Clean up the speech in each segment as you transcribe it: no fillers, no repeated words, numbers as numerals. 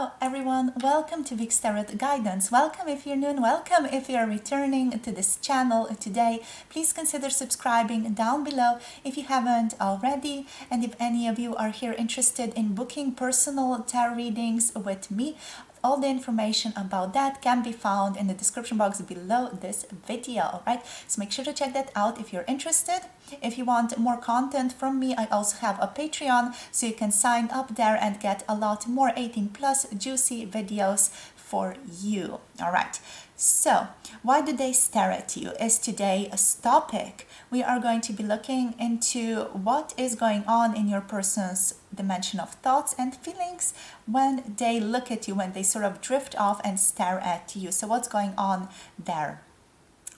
Hello everyone, welcome to Vic's Tarot Guidance. Welcome if you're new and welcome if you're returning to this channel today. Please consider subscribing down below if you haven't already. And if any of you are here interested in booking personal tarot readings with me, all the information about that can be found in the description box below this video. Alright, so make sure to check that out if you're interested. If you want more content from me, I also have a Patreon, so you can sign up there and get a lot more 18+ juicy videos for you. Alright, so why do they stare at you is today's topic. We are going to be looking into what is going on in your person's dimension of thoughts and feelings when they look at you, when they sort of drift off and stare at you. So what's going on there?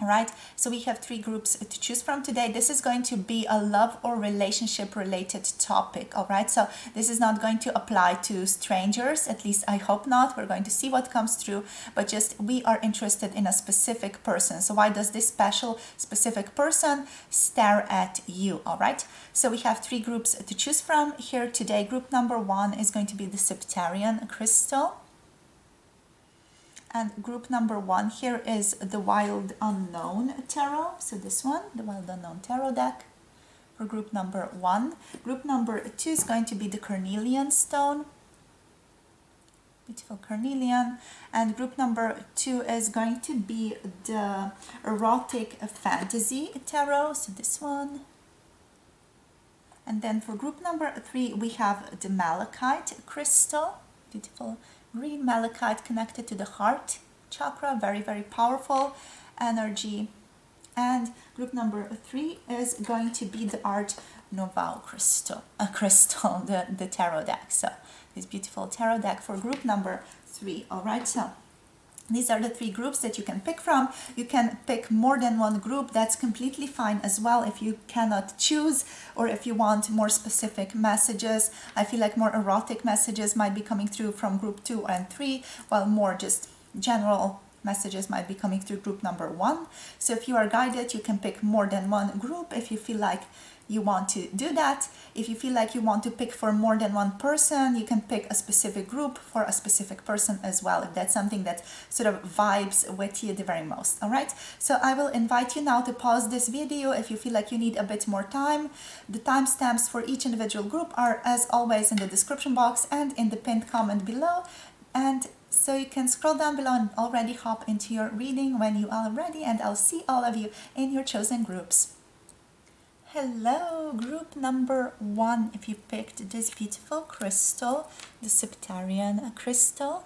All right, so we have 3 groups to choose from today. This is going to be a love or relationship related topic. All right, so this is not going to apply to strangers, at least I hope not. We're going to see what comes through, but just we are interested in a specific person. So why does this specific person stare at you? All right, so we have 3 groups to choose from here today. Group number 1 is going to be the Septarian crystal. And group number 1 here is the Wild Unknown Tarot. So this one, the Wild Unknown Tarot deck for group number 1. Group number 2 is going to be the Carnelian stone. Beautiful Carnelian. And group number 2 is going to be the Erotic Fantasy Tarot. So this one. And then for group number 3, we have the Malachite crystal. Beautiful green malachite connected to the heart chakra, very powerful energy. And group number 3 is going to be the Art Nouveau crystal, the tarot deck. So this beautiful tarot deck for group number 3. All right, so these are the 3 groups that you can pick from. You can pick more than one group. That's completely fine as well if you cannot choose, or if you want more specific messages. I feel like more erotic messages might be coming through from group 2 and 3, while more just general messages might be coming through group number 1. So if you are guided, you can pick more than one group if you feel like you want to do that. If you feel like you want to pick for more than one person, you can pick a specific group for a specific person as well, if that's something that sort of vibes with you the very most. All right, so I will invite you now to pause this video if you feel like you need a bit more time. The timestamps for each individual group are, as always, in the description box and in the pinned comment below. And so you can scroll down below and already hop into your reading when you are ready, and I'll see all of you in your chosen groups. Hello, group number 1. If you picked this beautiful crystal, the Septarian crystal,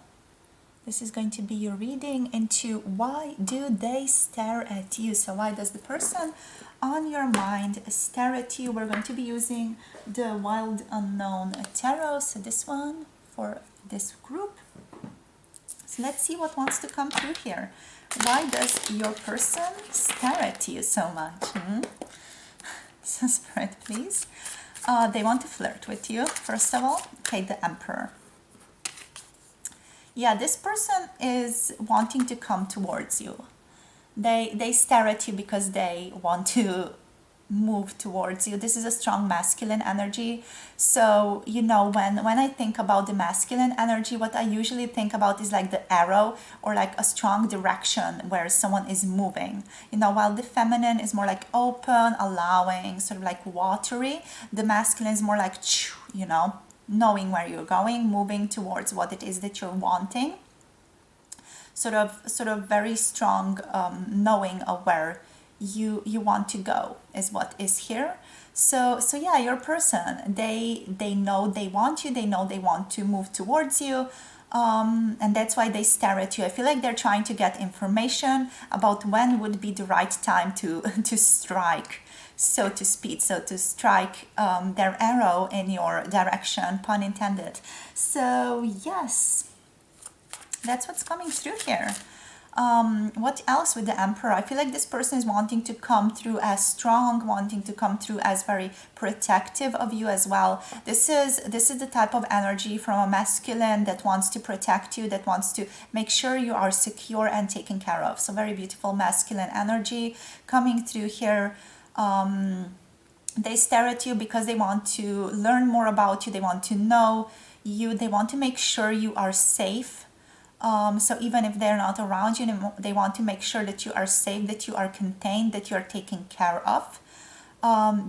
this is going to be your reading into why do they stare at you. So why does the person on your mind stare at you? We're going to be using the Wild Unknown Tarot, so this one for this group. So let's see what wants to come through here. Why does your person stare at you so much? So Spirit, please. They want to flirt with you, first of all. Okay, the Emperor. Yeah, this person is wanting to come towards you. They stare at you because they want to move towards you. This is a strong masculine energy. So, you know, when I think about the masculine energy, what I usually think about is like the arrow, or like a strong direction where someone is moving. You know, while the feminine is more like open, allowing, sort of like watery, the masculine is more like, you know, knowing where you're going, moving towards what it is that you're wanting. Sort of very strong knowing of where you want to go is what is here. So yeah, your person, they know they want you, they know they want to move towards you, and that's why they stare at you. I feel like they're trying to get information about when would be the right time to strike, so to speak, so to strike their arrow in your direction, pun intended. So yes, that's what's coming through here. What else with the Emperor? I feel like this person is wanting to come through as strong, wanting to come through as very protective of you as well. This is the type of energy from a masculine that wants to protect you, that wants to make sure you are secure and taken care of. So very beautiful masculine energy coming through here. They stare at you because they want to learn more about you. They want to know they want to make sure you are safe. So even if they're not around you, they want to make sure that you are safe, that you are contained, that you are taken care of.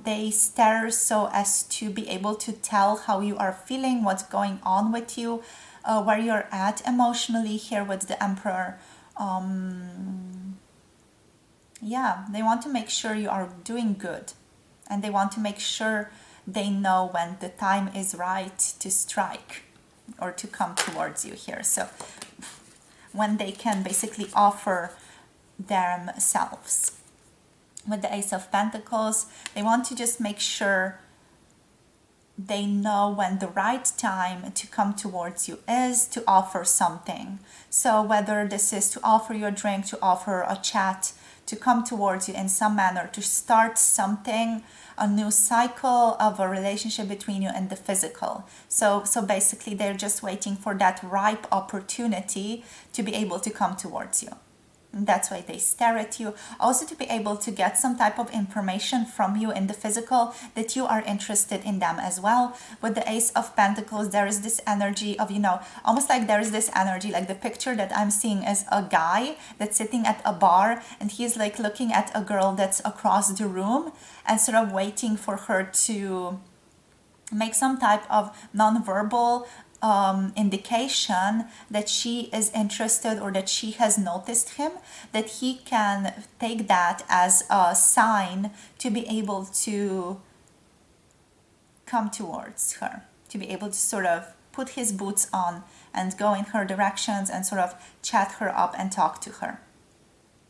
They stare so as to be able to tell how you are feeling, what's going on with you, where you're at emotionally here with the Emperor. Yeah, they want to make sure you are doing good, and they want to make sure they know when the time is right to strike or to come towards you here. So when they can basically offer themselves. With the Ace of Pentacles, they want to just make sure they know when the right time to come towards you is to offer something. So whether this is to offer you a drink, to offer a chat, to come towards you in some manner, to start something, a new cycle of a relationship between you and the physical. So basically they're just waiting for that ripe opportunity to be able to come towards you. And that's why they stare at you. Also to be able to get some type of information from you in the physical, that you are interested in them as well. With the Ace of Pentacles, there is this energy of, almost like there is this energy, like the picture that I'm seeing is a guy that's sitting at a bar, and he's like looking at a girl that's across the room and sort of waiting for her to make some type of non-verbal indication that she is interested or that she has noticed him, that he can take that as a sign to be able to come towards her, to be able to sort of put his boots on and go in her directions and sort of chat her up and talk to her.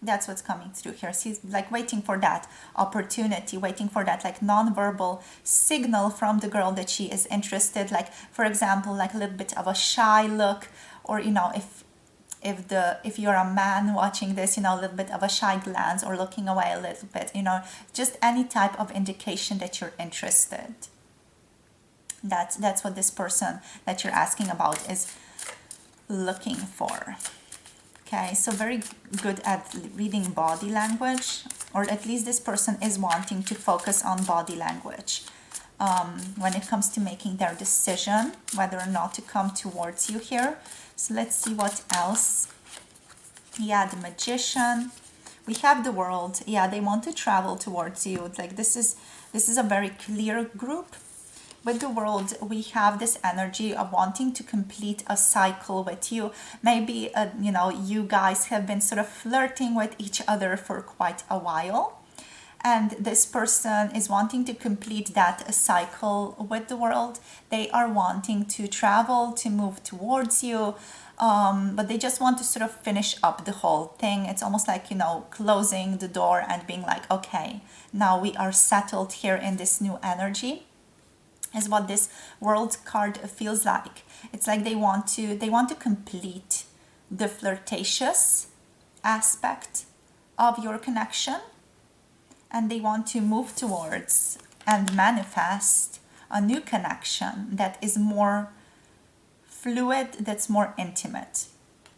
That's what's coming through here. She's like waiting for that opportunity, waiting for that like non-verbal signal from the girl that she is interested. Like, for example, like a little bit of a shy look, or if you're a man watching this, a little bit of a shy glance or looking away a little bit, just any type of indication that you're interested. That's what this person that you're asking about is looking for. Okay, so very good at reading body language, or at least this person is wanting to focus on body language when it comes to making their decision whether or not to come towards you here. So let's see what else. Yeah, the Magician. We have the World. Yeah, they want to travel towards you. It's like this is a very clear group. With the World, we have this energy of wanting to complete a cycle with you. Maybe, you guys have been sort of flirting with each other for quite a while. And this person is wanting to complete that cycle with the World. They are wanting to travel, to move towards you. But they just want to sort of finish up the whole thing. It's almost like, closing the door and being like, okay, now we are settled here in this new energy. Is what this World card feels like. It's like they want to complete the flirtatious aspect of your connection, and they want to move towards and manifest a new connection that is more fluid, that's more intimate,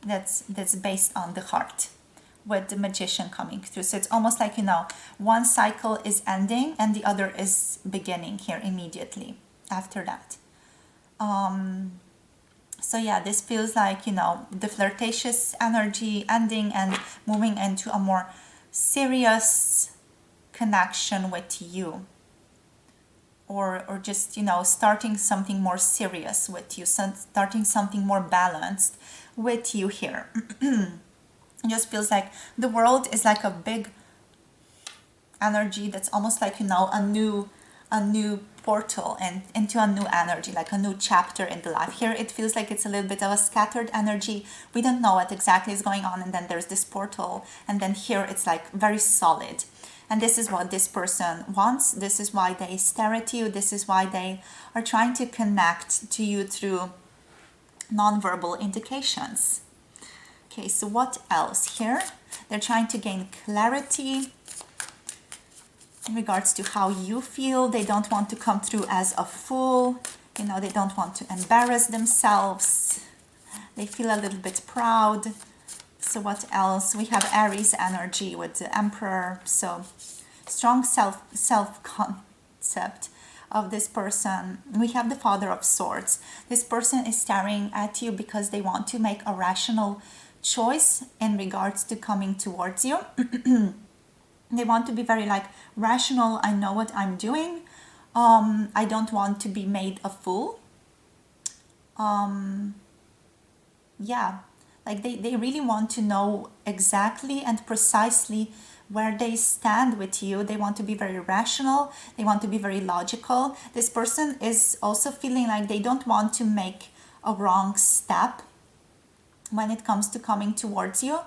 that's based on the heart, with the Magician coming through. So it's almost like, one cycle is ending and the other is beginning here immediately after that. So yeah, this feels like, the flirtatious energy ending and moving into a more serious connection with you. Or just, starting something more serious with you, starting something more balanced with you here. It just feels like the World is like a big energy that's almost like, a new portal and into a new energy, like a new chapter in the life. Here it feels like it's a little bit of a scattered energy. We don't know what exactly is going on, and then there's this portal, and then here it's like very solid. And this is what this person wants. This is why they stare at you. This is why they are trying to connect to you through nonverbal indications. Okay, so what else here? They're trying to gain clarity in regards to how you feel. They don't want to come through as a fool. They don't want to embarrass themselves. They feel a little bit proud. So what else? We have Aries energy with the Emperor. So strong self-concept, of this person, we have the Father of Swords. This person is staring at you because they want to make a rational choice in regards to coming towards you. They want to be very like rational. I know what I'm doing. I don't want to be made a fool. Yeah, like they really want to know exactly and precisely where they stand with you. They want to be very rational. They want to be very logical. This person is also feeling like they don't want to make a wrong step when it comes to coming towards you.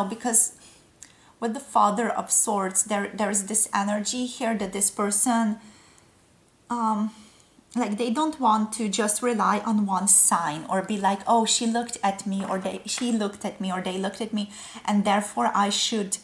Because with the Father of Swords, there's this energy here that this person, like they don't want to just rely on one sign or be like, oh, she looked at me, or she looked at me, or they looked at me, and therefore I should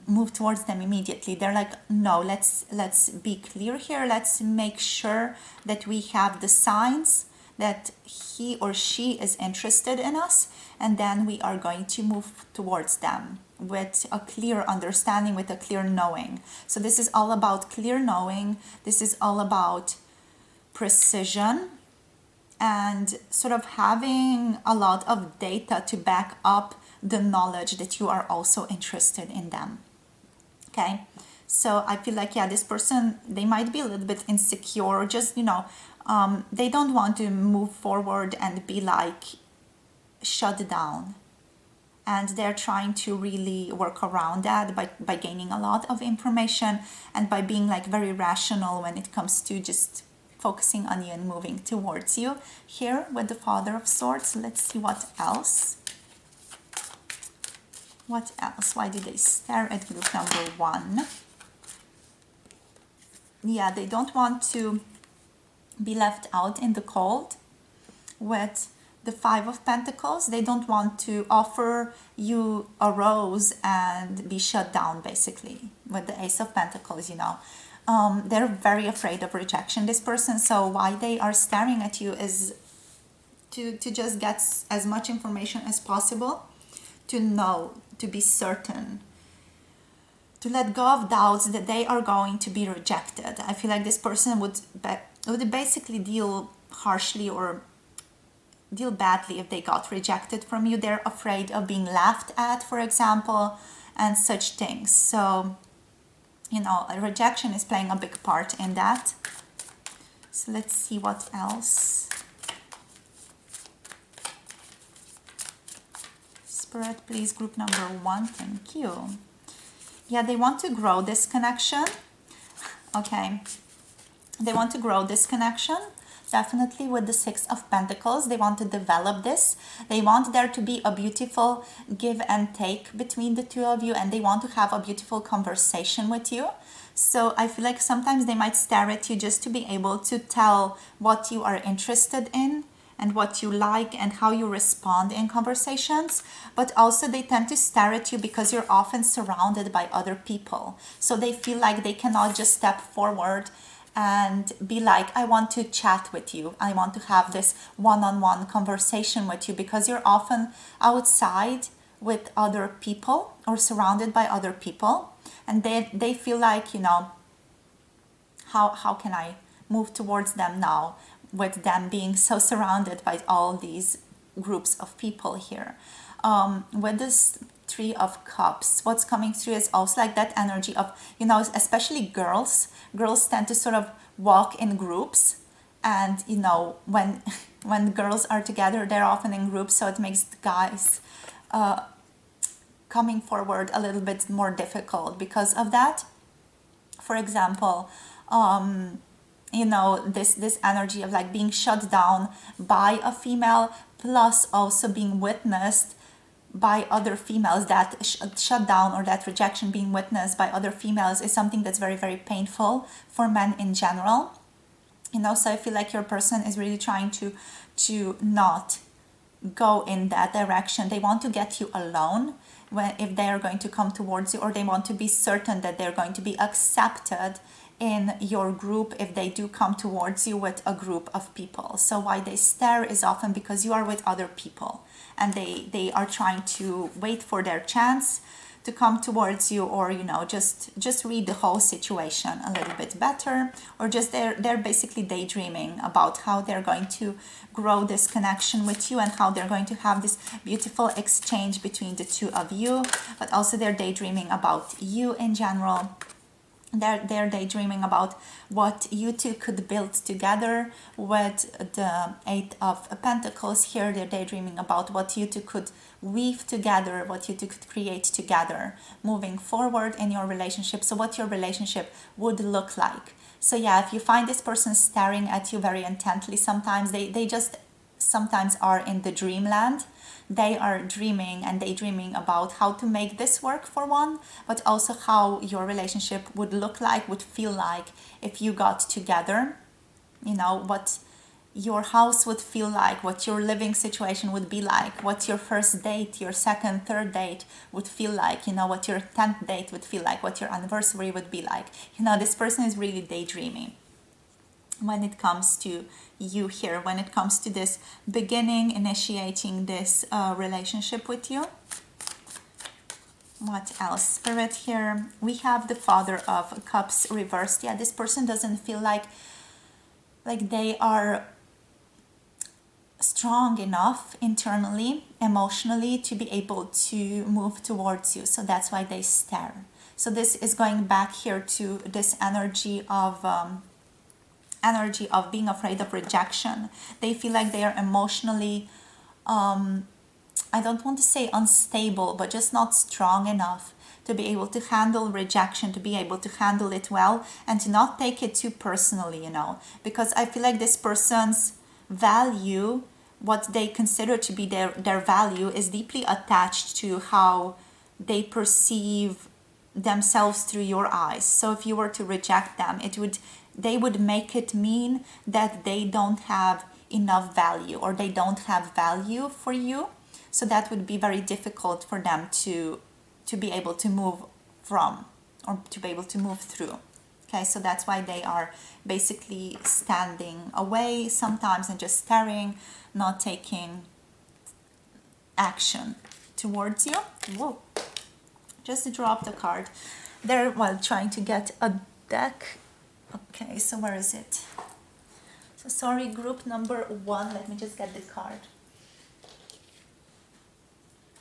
move towards them immediately. They're like, no, let's be clear here. Let's make sure that we have the signs that he or she is interested in us, and then we are going to move towards them with a clear understanding, with a clear knowing. So this is all about clear knowing. This is all about precision and sort of having a lot of data to back up the knowledge that you are also interested in them. Okay, so I feel like, yeah, this person, they might be a little bit insecure, just they don't want to move forward and be like shut down, and they're trying to really work around that by gaining a lot of information and by being like very rational when it comes to just focusing on you and moving towards you. Here with the Father of Swords, let's see what else. What else? Why did they stare at group number 1? Yeah, they don't want to be left out in the cold. With the Five of Pentacles, they don't want to offer you a rose and be shut down, basically. With the Ace of Pentacles, they're very afraid of rejection, this person. So why they are staring at you is to just get as much information as possible, to know, to be certain, to let go of doubts that they are going to be rejected. I feel like this person would basically deal harshly or deal badly if they got rejected from you. They're afraid of being laughed at, for example, and such things. So a rejection is playing a big part in that. So let's see what else. Spirit, please, group number 1. Thank you. Yeah, they want to grow this connection. Okay. They want to grow this connection. Definitely with the Six of Pentacles, they want to develop this. They want there to be a beautiful give and take between the two of you, and they want to have a beautiful conversation with you. So I feel like sometimes they might stare at you just to be able to tell what you are interested in and what you like and how you respond in conversations. But also they tend to stare at you because you're often surrounded by other people. So they feel like they cannot just step forward and be like, I want to chat with you. I want to have this one-on-one conversation with you, because you're often outside with other people or surrounded by other people. And they feel like, how can I move towards them now with them being so surrounded by all these groups of people here. With this Three of Cups, what's coming through is also like that energy of, especially girls. Girls tend to sort of walk in groups, and when girls are together, they're often in groups, so it makes the guys coming forward a little bit more difficult because of that. For example, this energy of like being shut down by a female, plus also being witnessed by other females. That shut down or that rejection being witnessed by other females is something that's very, very painful for men in general. So I feel like your person is really trying to not go in that direction. They want to get you alone if they are going to come towards you, or they want to be certain that they're going to be accepted in your group if they do come towards you with a group of people. So why they stare is often because you are with other people, and they are trying to wait for their chance to come towards you, or just read the whole situation a little bit better, or just they're basically daydreaming about how they're going to grow this connection with you and how they're going to have this beautiful exchange between the two of you. But also they're daydreaming about you in general. They're daydreaming about what you two could build together with the Eight of Pentacles here. They're daydreaming about what you two could weave together, what you two could create together moving forward in your relationship. So what your relationship would look like. So yeah, if you find this person staring at you very intently, sometimes they just sometimes are in the dreamland. They are dreaming and daydreaming about how to make this work for one, but also how your relationship would look like, would feel like if you got together. What your house would feel like, what your living situation would be like, what your first date, your second, third date would feel like, what your 10th date would feel like, what your anniversary would be like. This person is really daydreaming when it comes to you here, when it comes to this beginning, initiating this relationship with you. What else? Spirit here, we have the Father of Cups reversed. Yeah, this person doesn't feel like they are strong enough internally, emotionally, to be able to move towards you. So that's why they stare. So this is going back here to this energy of being afraid of rejection. They feel like they are emotionally, I don't want to say unstable, but just not strong enough to be able to handle rejection, to be able to handle it well, and to not take it too personally, because I feel like this person's value, what they consider to be their value, is deeply attached to how they perceive themselves through your eyes. So if you were to reject them, they would make it mean that they don't have enough value, or they don't have value for you. So that would be very difficult for them to be able to move from, or to be able to move through. Okay, so that's why they are basically standing away sometimes and just staring, not taking action towards you. Whoa, just dropped a card there while trying to get a deck. Okay, so where is it? So sorry, group number 1. Let me just get the card.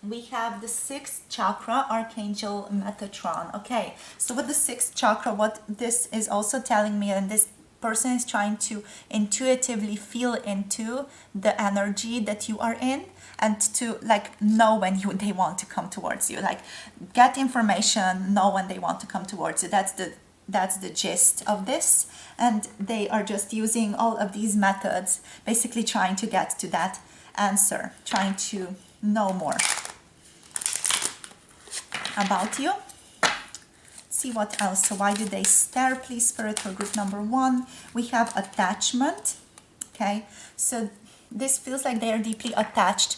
We have the 6th chakra, Archangel Metatron. Okay, so with the 6th chakra, what this is also telling me, and this person is trying to intuitively feel into the energy that you are in, and to know when they want to come towards you. Get information, know when they want to come towards you. That's the gist of this, and they are just using all of these methods, basically trying to get to that answer, trying to know more about you. See what else. So why do they stare, please, Spirit, for group number 1? We have attachment. Okay, so this feels like they are deeply attached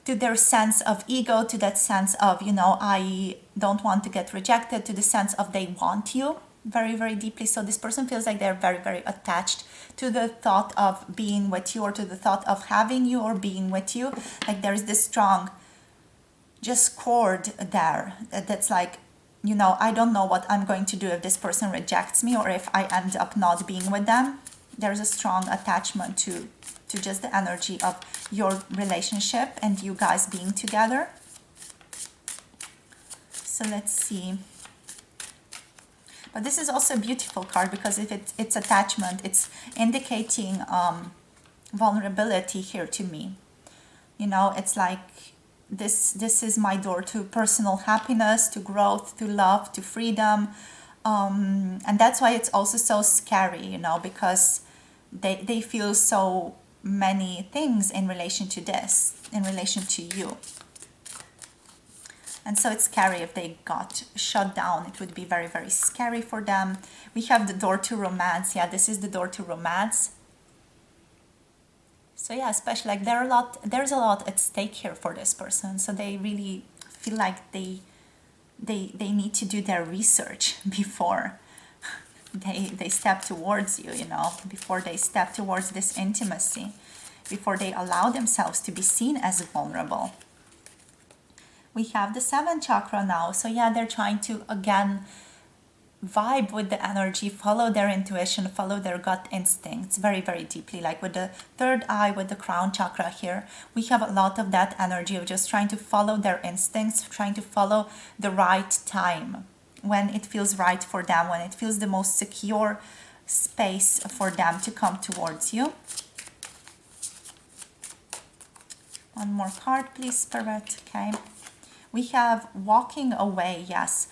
to their sense of ego, to that sense of, I don't want to get rejected, to the sense of they want you very, very deeply. So this person feels like they're very, very attached to the thought of being with you, or to the thought of having you or being with you. There's this strong just cord there that's I don't know what I'm going to do if this person rejects me, or if I end up not being with them. There's a strong attachment to just the energy of your relationship and you guys being together. So let's see. But this is also a beautiful card, because if it's attachment, it's indicating vulnerability here to me. It's like this is my door to personal happiness, to growth, to love, to freedom. And that's why it's also so scary, because they feel so many things in relation to this, in relation to you. And so it's scary if they got shut down. It would be very, very scary for them. We have the door to romance. Yeah, this is the door to romance. So yeah, especially there's a lot at stake here for this person. So they really feel like they need to do their research before they step towards you, before they step towards this intimacy, before they allow themselves to be seen as vulnerable. We have the 7th chakra now. So yeah, they're trying to again vibe with the energy, follow their intuition, follow their gut instincts very, very deeply. Like with the 3rd eye, with the crown chakra here, we have a lot of that energy of just trying to follow their instincts, trying to follow the right time, when it feels right for them, when it feels the most secure space for them to come towards you. One more card, please, Spirit. Okay. We have walking away. Yes.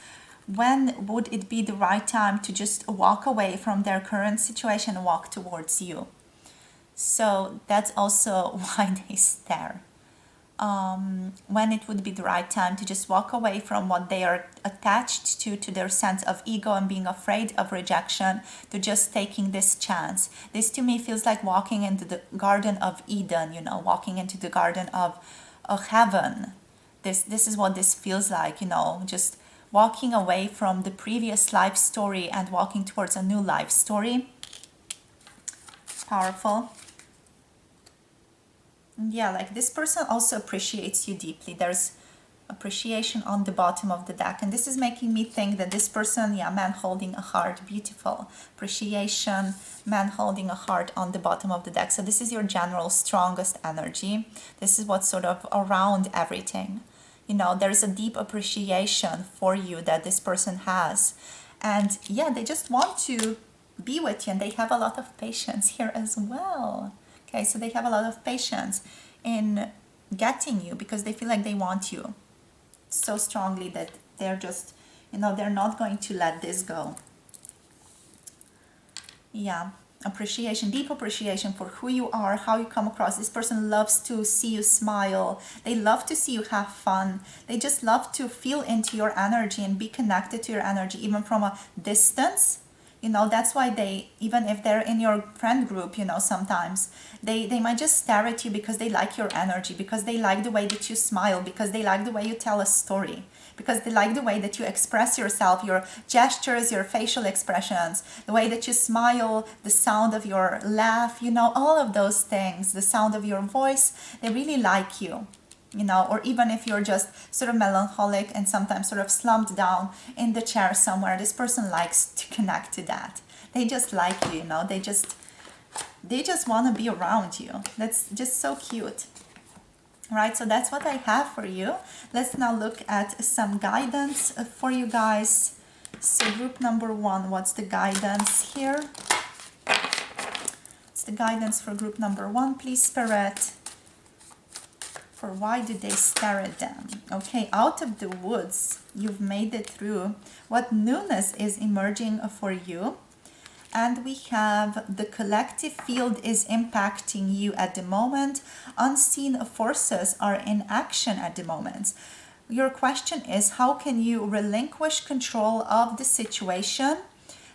When would it be the right time to just walk away from their current situation and walk towards you? So that's also why they stare. When it would be the right time to just walk away from what they are attached to their sense of ego and being afraid of rejection, to just taking this chance. This to me feels like walking into the Garden of Eden, you know, walking into the Garden of heaven. This is what this feels like, you know, just walking away from the previous life story and walking towards a new life story. Powerful. Yeah, like this person also appreciates you deeply. There's appreciation on the bottom of the deck, and this is making me think that this person, yeah, man holding a heart, beautiful appreciation, man holding a heart on the bottom of the deck. So this is your general strongest energy. This is what's sort of around everything. You know, there's a deep appreciation for you that this person has, and yeah, they just want to be with you, and they have a lot of patience here as well. Okay, so they have a lot of patience in getting you because they feel like they want you so strongly that they're just, you know, they're not going to let this go. Yeah, appreciation, deep appreciation for who you are, how you come across. This person loves to see you smile. They love to see you have fun. They just love to feel into your energy and be connected to your energy, even from a distance. You know, that's why they, even if they're in your friend group, you know, sometimes they might just stare at you because they like your energy, because they like the way that you smile, because they like the way you tell a story, because they like the way that you express yourself, your gestures, your facial expressions, the way that you smile, the sound of your laugh, you know, all of those things, the sound of your voice. They really like you. You know, or even if you're just sort of melancholic and sometimes sort of slumped down in the chair somewhere, this person likes to connect to that. They just like you, you know, they just want to be around you. That's just so cute. Right, so that's what I have for you. Let's now look at some guidance for you guys. So group number 1, what's the guidance here? It's the guidance for group number 1, please, Spirit. For why do they stare at them? Okay, out of the woods, you've made it through. What newness is emerging for you? And we have the collective field is impacting you at the moment. Unseen forces are in action at the moment. Your question is, how can you relinquish control of the situation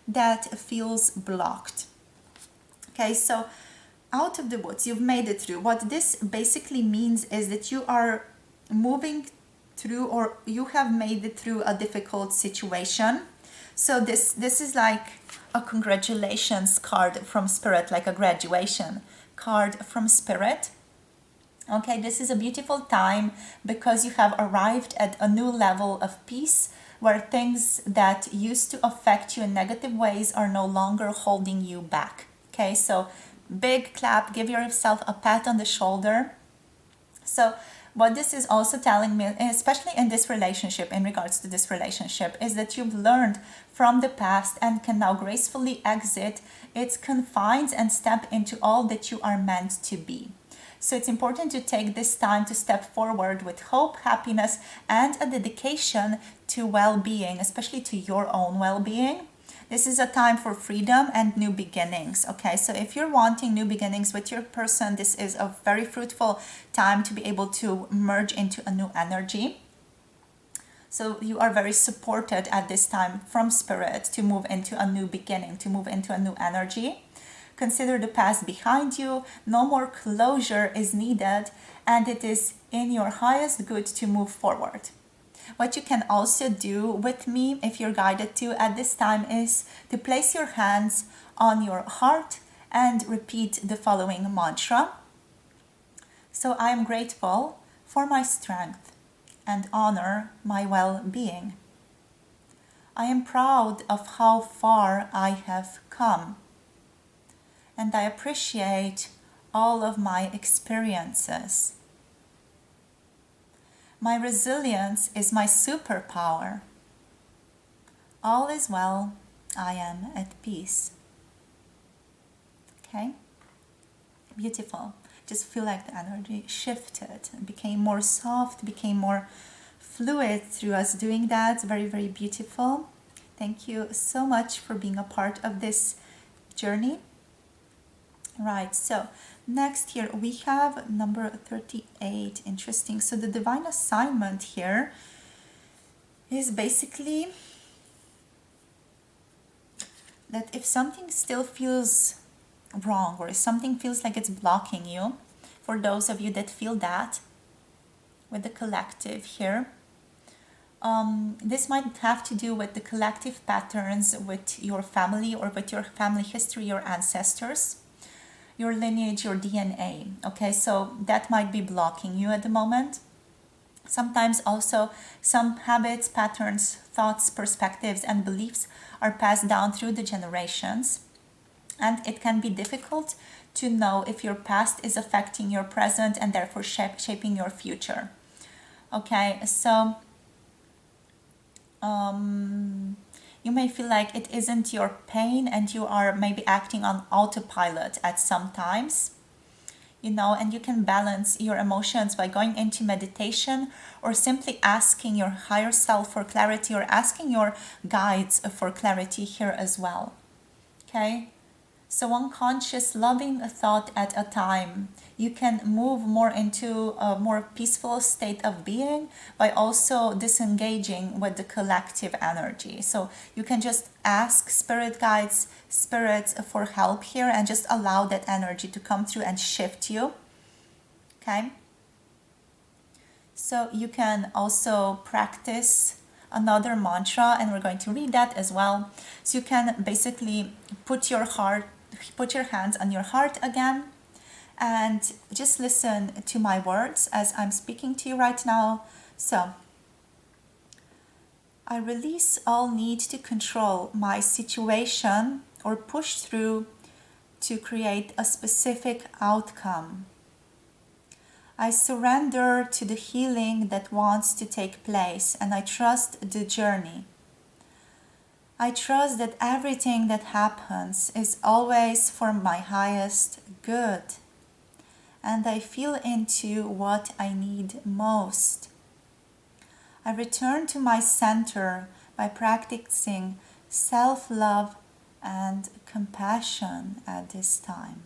that feels blocked? Okay, so out of the woods, you've made it through. What this basically means is that you are moving through, or you have made it through a difficult situation. So this is like a congratulations card from Spirit, like a graduation card from Spirit. Okay, this is a beautiful time because you have arrived at a new level of peace where things that used to affect you in negative ways are no longer holding you back. Okay, so big clap, give yourself a pat on the shoulder. So what this is also telling me, especially in this relationship, in regards to this relationship, is that you've learned from the past and can now gracefully exit its confines and step into all that you are meant to be. So it's important to take this time to step forward with hope, happiness, and a dedication to well-being, especially to your own well-being. This is a time for freedom and new beginnings, okay? So if you're wanting new beginnings with your person, this is a very fruitful time to be able to merge into a new energy. So you are very supported at this time from Spirit to move into a new beginning, to move into a new energy. Consider the past behind you. No more closure is needed, and it is in your highest good to move forward. What you can also do with me, if you're guided to at this time, is to place your hands on your heart and repeat the following mantra. So I am grateful for my strength and honor my well-being. I am proud of how far I have come, and I appreciate all of my experiences. My resilience is my superpower. All is well. I am at peace. Okay? Beautiful. Just feel like the energy shifted, became more soft, became more fluid through us doing that. Very, very beautiful. Thank you so much for being a part of this journey. Right, so next here we have number 38. Interesting. So the divine assignment here is basically that if something still feels wrong, or if something feels like it's blocking you, for those of you that feel that with the collective here, this might have to do with the collective patterns with your family, or with your family history, your ancestors, your lineage, your DNA. Okay, so that might be blocking you at the moment. Sometimes also some habits, patterns, thoughts, perspectives, and beliefs are passed down through the generations. And it can be difficult to know if your past is affecting your present and therefore shaping your future. Okay, so you may feel like it isn't your pain and you are maybe acting on autopilot at some times, and you can balance your emotions by going into meditation, or simply asking your higher self for clarity, or asking your guides for clarity here as well. Okay? So unconscious, loving a thought at a time. You can move more into a more peaceful state of being by also disengaging with the collective energy. So you can just ask spirit guides, spirits for help here, and just allow that energy to come through and shift you. Okay? So you can also practice another mantra, and we're going to read that as well. So you can basically put your hands on your heart again, and just listen to my words as I'm speaking to you right now. So, I release all need to control my situation or push through to create a specific outcome. I surrender to the healing that wants to take place, and I trust the journey. I trust that everything that happens is always for my highest good, and I feel into what I need most. I return to my center by practicing self-love and compassion at this time.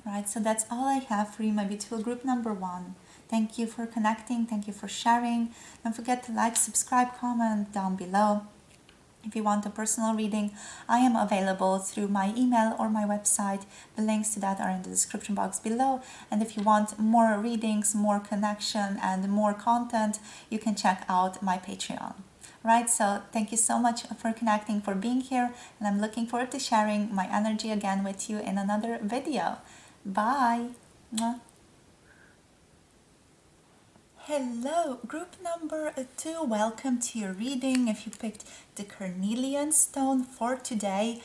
Right, so that's all I have for you, my beautiful group number 1. Thank you for connecting. Thank you for sharing. Don't forget to like, subscribe, comment down below. If you want a personal reading, I am available through my email or my website. The links to that are in the description box below. And if you want more readings, more connection, and more content, you can check out my Patreon. Right, so thank you so much for connecting, for being here. And I'm looking forward to sharing my energy again with you in another video. Bye. Mwah. Hello, group number 2, welcome to your reading. If you picked the Carnelian stone for today,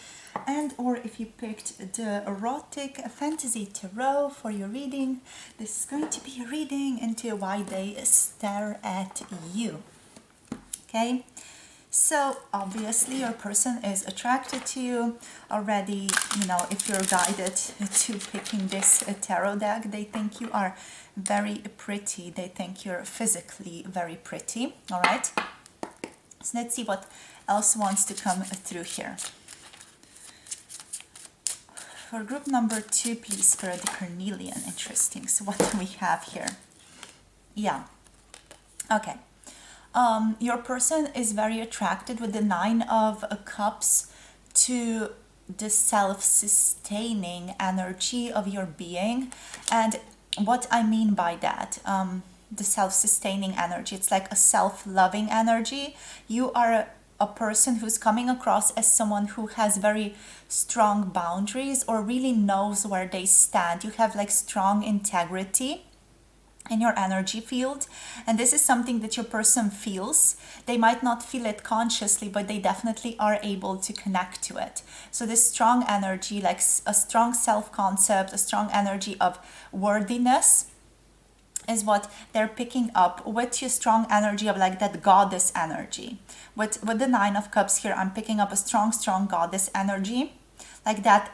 and or if you picked the Erotic Fantasy Tarot for your reading, this is going to be a reading into why they stare at you. Okay, so obviously your person is attracted to you already. If you're guided to picking this tarot deck, they think you are very pretty. They think you're physically very pretty. All right, so let's see what else wants to come through here. For group number 2, please, Spirit, the Carnelian. Interesting. So what do we have here? Yeah. Okay. Your person is very attracted with the 9 of Cups to the self-sustaining energy of your being. And what I mean by that, the self-sustaining energy, it's like a self-loving energy. You are a person who's coming across as someone who has very strong boundaries, or really knows where they stand. You have like strong integrity in your energy field, and this is something that your person feels. They might not feel it consciously, but they definitely are able to connect to it. So this strong energy, like a strong self-concept, a strong energy of worthiness, is what they're picking up with your strong energy of like that goddess energy. With the Nine of Cups here, I'm picking up a strong goddess energy, like that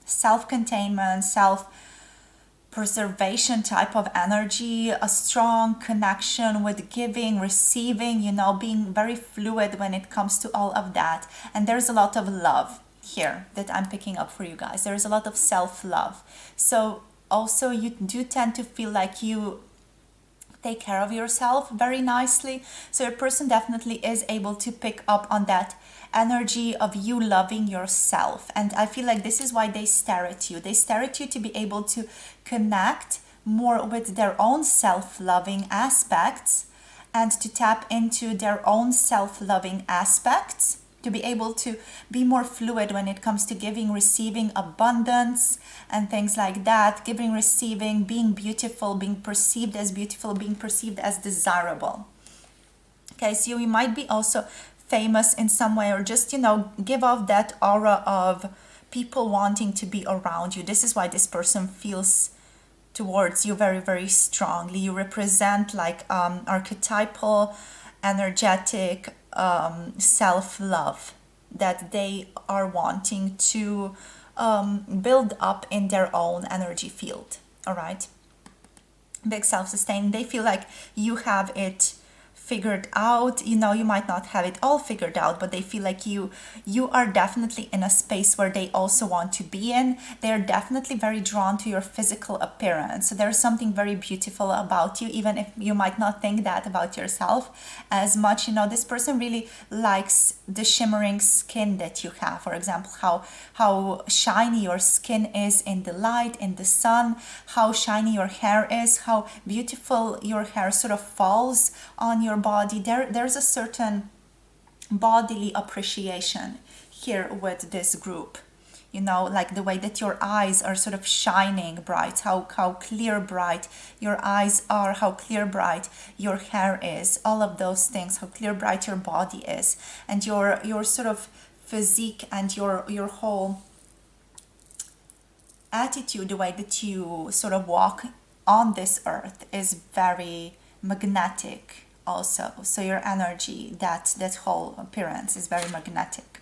self-containment, self-preservation type of energy, a strong connection with giving, receiving, being very fluid when it comes to all of that. And there's a lot of love here that I'm picking up for you guys. There's a lot of self-love. So also you do tend to feel like you take care of yourself very nicely. So your person definitely is able to pick up on that energy of you loving yourself. And I feel like this is why they stare at you. They stare at you to be able to connect more with their own self-loving aspects and to tap into their own self-loving aspects, to be able to be more fluid when it comes to giving, receiving, abundance, and things like that. Giving, receiving, being beautiful, being perceived as beautiful, being perceived as desirable. Okay, so you might be also famous in some way, or just, give off that aura of people wanting to be around you. This is why this person feels towards you very, very strongly. You represent like archetypal, energetic, self-love that they are wanting to build up in their own energy field. All right, big self-sustaining. They feel like you have it figured out. You might not have it all figured out, but they feel like you are definitely in a space where they also want to be in. They're definitely very drawn to your physical appearance. So there's something very beautiful about you, even if you might not think that about yourself as much. This person really likes the shimmering skin that you have. For example, how shiny your skin is in the light, in the sun, how shiny your hair is, how beautiful your hair sort of falls on your body. There's a certain bodily appreciation here with this group. Like the way that your eyes are sort of shining bright, how clear bright your eyes are, how clear bright your hair is, all of those things, how clear bright your body is, and your sort of physique and your whole attitude, the way that you sort of walk on this earth is very magnetic also. So your energy, that whole appearance is very magnetic.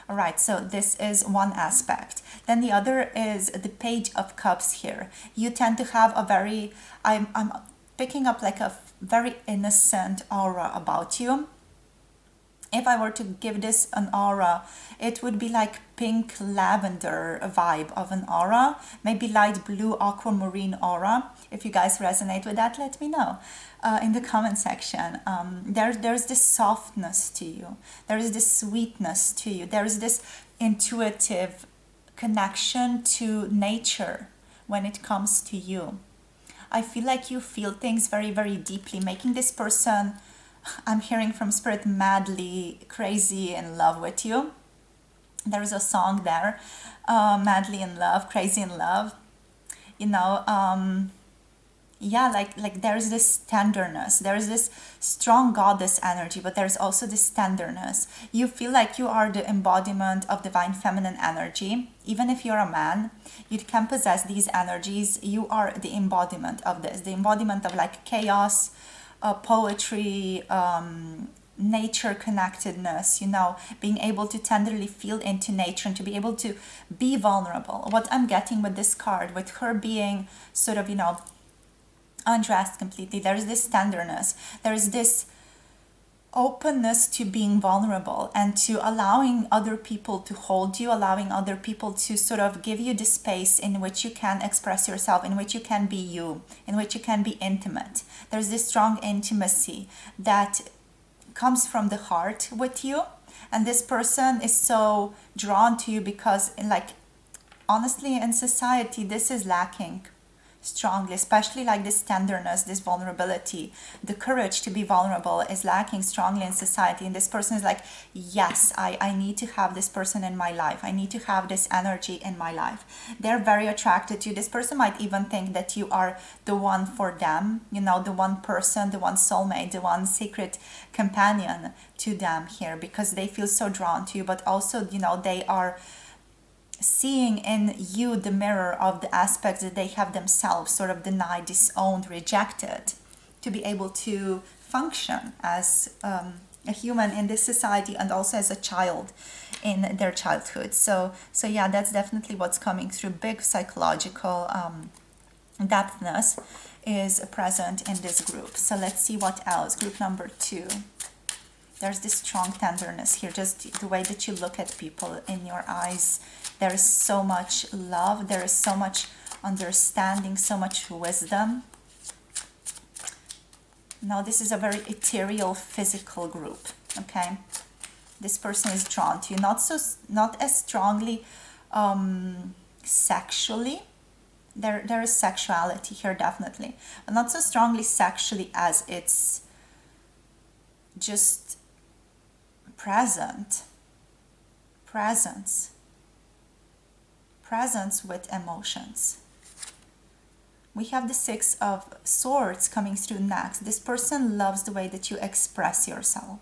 All right, so this is one aspect. Then the other is the Page of Cups here. You tend to have a very, I'm picking up like a very innocent aura about you. If I were to give this an aura, it would be like pink lavender vibe of an aura, maybe light blue aquamarine aura. If you guys resonate with that, let me know in the comment section. There's this softness to you. There is this sweetness to you. There is this intuitive connection to nature when it comes to you. I feel like you feel things very, very deeply, making this person, I'm hearing from Spirit, madly crazy in love with you. There is a song there, madly in love, crazy in love. Yeah, like there's this tenderness. There's this strong goddess energy, but there's also this tenderness. You feel like you are the embodiment of divine feminine energy. Even if you're a man, you can possess these energies. You are the embodiment of this, the embodiment of like chaos, poetry, nature connectedness, being able to tenderly feel into nature and to be able to be vulnerable. What I'm getting with this card, with her being sort of, undressed completely, there's this tenderness, there's this openness to being vulnerable and to allowing other people to hold you, allowing other people to sort of give you the space in which you can express yourself, in which you can be you, in which you can be intimate. There's this strong intimacy that comes from the heart with you, and this person is so drawn to you because, like, honestly, in society this is lacking. strongly, especially like this tenderness, this vulnerability, the courage to be vulnerable is lacking strongly in society. And this person is like, yes, I need to have this person in my life. I need to have this energy in my life. They're very attracted to you. This person might even think that you are the one for them, you know, the one person, the one soulmate, the one secret companion to them here, because they feel so drawn to you. But also, you know, they are seeing in you the mirror of the aspects that they have themselves sort of denied, disowned, rejected, to be able to function as a human in this society, and also as a child in their childhood. So yeah, that's definitely what's coming through. Big psychological depthness is present in this group. So let's see what else. Group number 2. There's this strong tenderness here, just the way that you look at people in your eyes. There is so much love, there is so much understanding, so much wisdom. Now, this is a very ethereal, physical group, okay? This person is drawn to you, not as strongly sexually. There is sexuality here, definitely, but not so strongly sexually as it's just presence with emotions. We have the 6 of Swords coming through next. This person loves the way that you express yourself.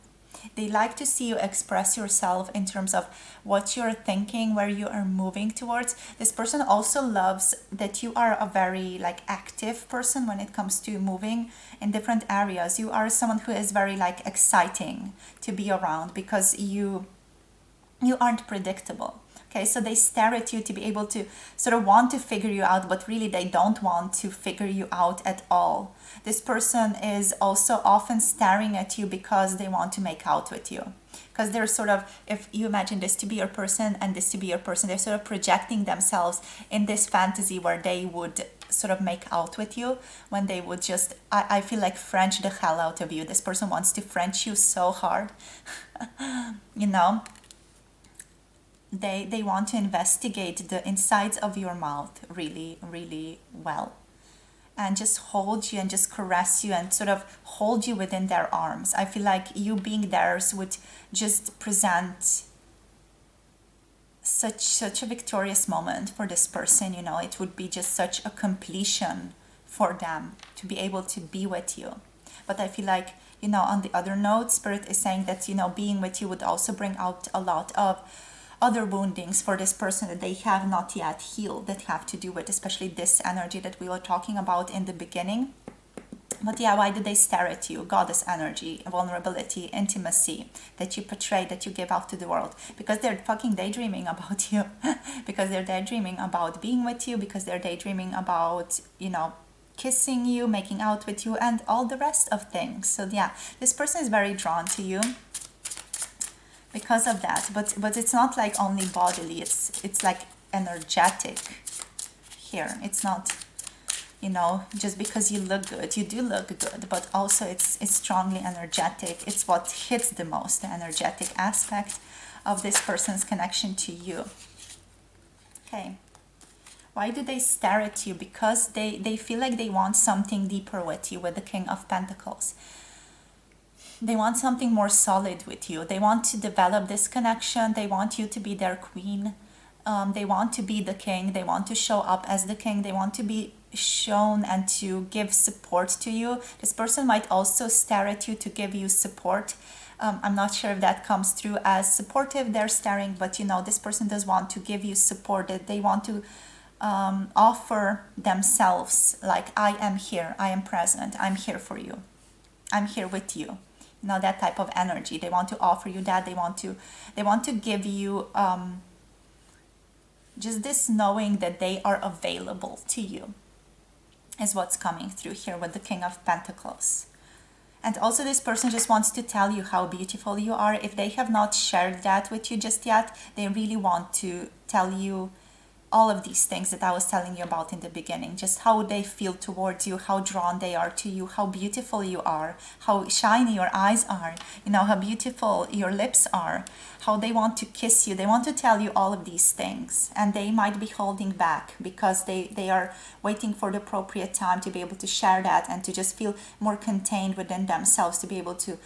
They like to see you express yourself in terms of what you're thinking, where you are moving towards. This person also loves that you are a very like active person when it comes to moving in different areas. You are someone who is very like exciting to be around, because you aren't predictable. Okay, so they stare at you to be able to sort of want to figure you out, but really they don't want to figure you out at all. This person is also often staring at you because they want to make out with you. Because they're sort of, if you imagine this to be your person and this to be your person, they're sort of projecting themselves in this fantasy where they would sort of make out with you, when they would just, I feel like, French the hell out of you. This person wants to French you so hard, you know. They want to investigate the insides of your mouth really, really well, and just hold you and just caress you and sort of hold you within their arms. I feel like you being theirs would just present such a victorious moment for this person, you know. It would be just such a completion for them to be able to be with you. But I feel like, you know, on the other note, Spirit is saying that, you know, being with you would also bring out a lot of other woundings for this person that they have not yet healed, that have to do with especially this energy that we were talking about in the beginning. But yeah, why do they stare at you? Goddess energy, vulnerability, intimacy that you portray, that you give out to the world. Because they're fucking daydreaming about you. Because they're daydreaming about being with you. Because they're daydreaming about, you know, kissing you, making out with you, and all the rest of things. So yeah, this person is very drawn to you because of that, but it's not like only bodily, it's like energetic here. It's not, you know, just because you look good, you do look good, but also it's strongly energetic. It's what hits the most, the energetic aspect of this person's connection to you. Okay, why do they stare at you? Because they feel like they want something deeper with you, with the King of Pentacles. They want something more solid with you. They want to develop this connection. They want you to be their queen. They want to be the king. They want to show up as the king. They want to be shown and to give support to you. This person might also stare at you to give you support. I'm not sure if that comes through as supportive, they're staring, but you know, this person does want to give you support. That they want to offer themselves, like, I am here, I am present, I'm here for you, I'm here with you. You know, that type of energy. They want to offer you that. They want to give you just this knowing that they are available to you, is what's coming through here with the King of Pentacles. And also this person just wants to tell you how beautiful you are. If they have not shared that with you just yet, they really want to tell you all of these things that I was telling you about in the beginning, just how they feel towards you, how drawn they are to you, how beautiful you are, how shiny your eyes are, how beautiful your lips are, how they want to kiss you. They want to tell you all of these things, and they might be holding back because they are waiting for the appropriate time to be able to share that and to just feel more contained within themselves, to be able to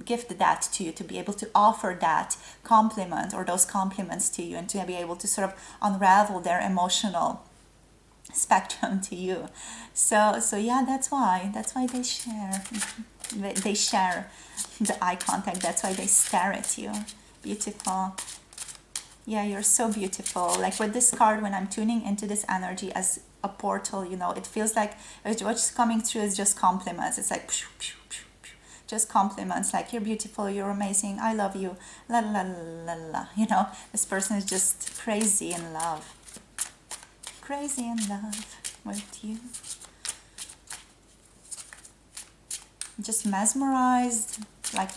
gift that to you, to be able to offer that compliment or those compliments to you, and to be able to sort of unravel their emotional spectrum to you. So yeah, that's why they share. They share the eye contact. That's why they stare at you. Beautiful. Yeah, you're so beautiful. Like with this card, when I'm tuning into this energy as a portal, it feels like what's coming through is just compliments. It's like just compliments, like you're beautiful, you're amazing, I love you, la la la la la. This person is just crazy in love with you, just mesmerized, like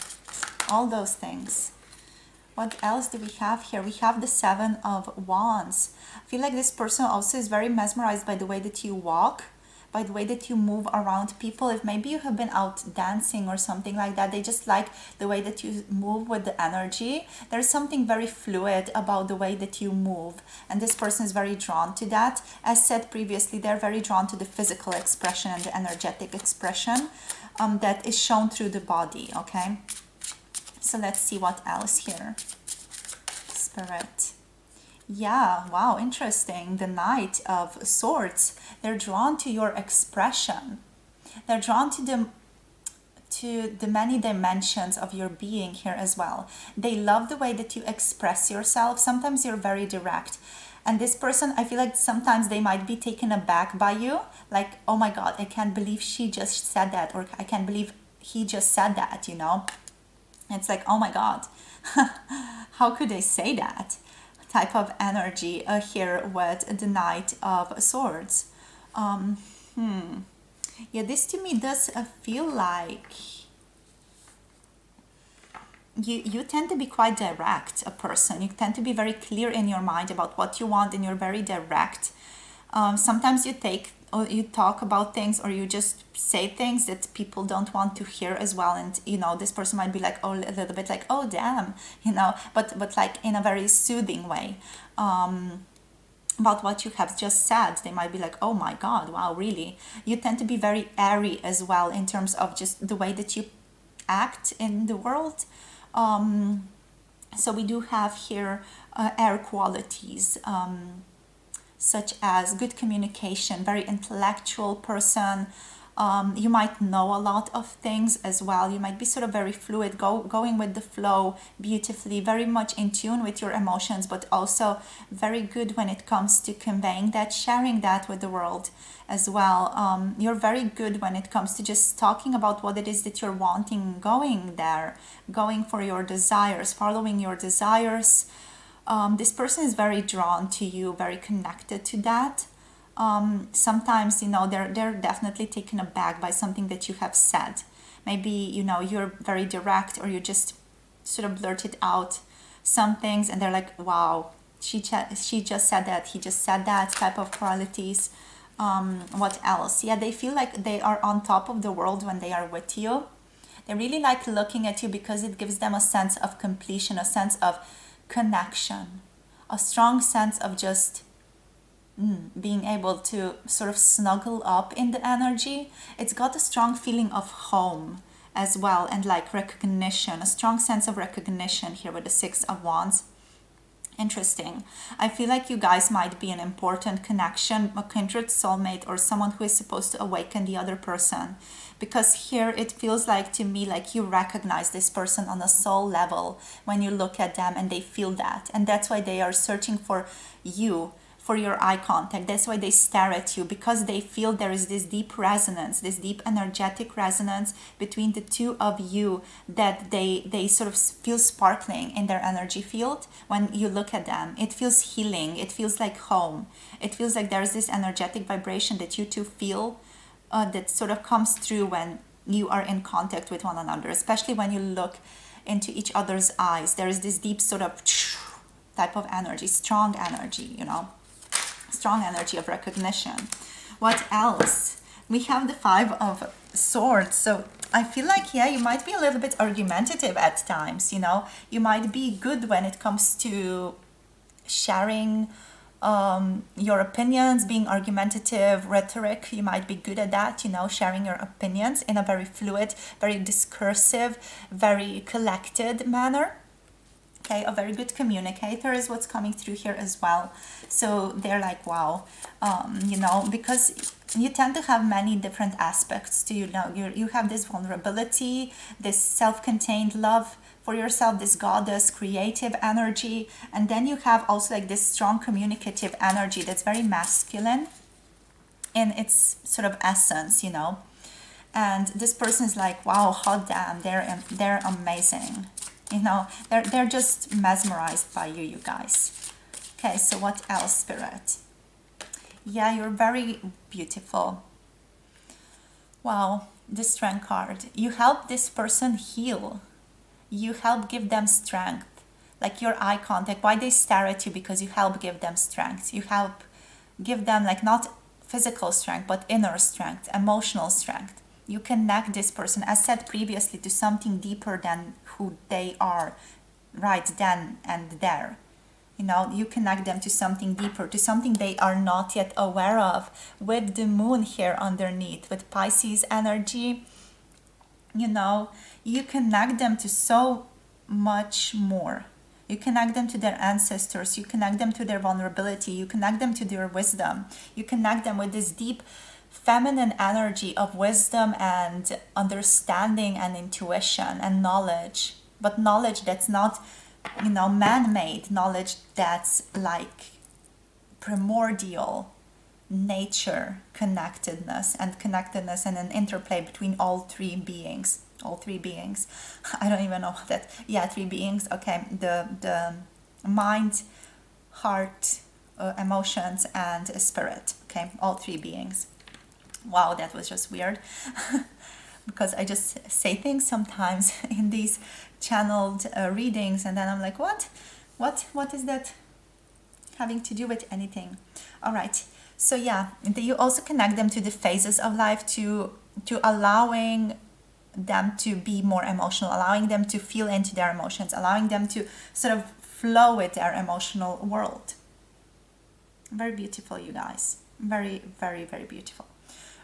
all those things. What else do we have here? We have the 7 of Wands. I feel like this person also is very mesmerized by the way that you walk, by the way that you move around people. If maybe you have been out dancing or something like that, they just like the way that you move with the energy. There's something very fluid about the way that you move, and this person is very drawn to that. As said previously, they're very drawn to the physical expression and the energetic expression that is shown through the body. Okay, so let's see what else here. Spirit. Yeah, wow, interesting. The Knight of Swords. They're drawn to your expression. They're drawn to the many dimensions of your being here as well. They love the way that you express yourself. Sometimes you're very direct. And this person, I feel like sometimes they might be taken aback by you. Like, oh my God, I can't believe she just said that. Or I can't believe he just said that, It's like, oh my God, how could they say that? Type of energy here with the Knight of Swords. Yeah, this to me does feel like you tend to be quite direct, a person. You tend to be very clear in your mind about what you want, and you're very direct. Sometimes you talk about things, or you just say things that people don't want to hear as well, and this person might be like, oh, a little bit like, oh damn, but like in a very soothing way about what you have just said. They might be like, oh my God, wow, really. You tend to be very airy as well in terms of just the way that you act in the world. So we do have here air qualities, such as good communication, very intellectual person. You might know a lot of things as well. You might be sort of very fluid, going with the flow beautifully, very much in tune with your emotions, but also very good when it comes to conveying that, sharing that with the world as well. You're very good when it comes to just talking about what it is that you're wanting, going there, going for your desires, following your desires. This person is very drawn to you, very connected to that. Sometimes they're definitely taken aback by something that you have said. Maybe you're very direct, or you just sort of blurted out some things, and they're like, wow, she just said that, he just said that, type of qualities. What else? Yeah, they feel like they are on top of the world when they are with you. They really like looking at you because it gives them a sense of completion, a sense of connection, a strong sense of just being able to sort of snuggle up in the energy. It's got a strong feeling of home as well, and like recognition, a strong sense of recognition here with the 6 of Wands. Interesting. I feel like you guys might be an important connection, a kindred soulmate, or someone who is supposed to awaken the other person. Because here it feels like to me like you recognize this person on a soul level when you look at them, and they feel that. And that's why they are searching for you, for your eye contact. That's why they stare at you, because they feel there is this deep resonance, this deep energetic resonance between the two of you, that they sort of feel sparkling in their energy field when you look at them. It feels healing. It feels like home. It feels like there's this energetic vibration that you two feel that sort of comes through when you are in contact with one another, especially when you look into each other's eyes. There is this deep sort of type of energy, strong energy, strong energy of recognition. What else? We have the Five of Swords. So I feel like, yeah, you might be a little bit argumentative at times, you know. You might be good when it comes to sharing your opinions, being argumentative, rhetoric. You might be good at that, you know, sharing your opinions in a very fluid, very discursive, very collected manner. Okay, a very good communicator is what's coming through here as well. So they're like, wow, you know, because you tend to have many different aspects to, you know, you have this vulnerability, this self-contained love for yourself, this goddess creative energy, and then you have also like this strong communicative energy that's very masculine in its sort of essence, you know. And this person is like, wow, hot damn, they're amazing. You know, they're just mesmerized by you, you guys. Okay, so what else, Spirit? Yeah, you're very beautiful. Wow, the Strength card. You help this person heal. You help give them strength. Like your eye contact, why they stare at you? Because you help give them strength. You help give them like not physical strength, but inner strength, emotional strength. You connect this person, as said previously, to something deeper than who they are right then and there. You know, you connect them to something deeper, to something they are not yet aware of, with the moon here underneath, with Pisces energy. You know, you connect them to so much more. You connect them to their ancestors, you connect them to their vulnerability, you connect them to their wisdom, you connect them with this deep feminine energy of wisdom and understanding and intuition and knowledge, but knowledge that's not, you know, man-made, knowledge that's like primordial nature connectedness and an interplay between all three beings. I don't even know that. Yeah, three beings. Okay, the mind, heart, emotions, and spirit. Okay, all three beings. Wow, that was just weird. Because I just say things sometimes in these channeled readings, and then I'm like, what is that having to do with anything? All right. So yeah, you also connect them to the phases of life, to allowing them to be more emotional, allowing them to feel into their emotions, allowing them to sort of flow with their emotional world. Very beautiful, you guys. Very, very, very beautiful.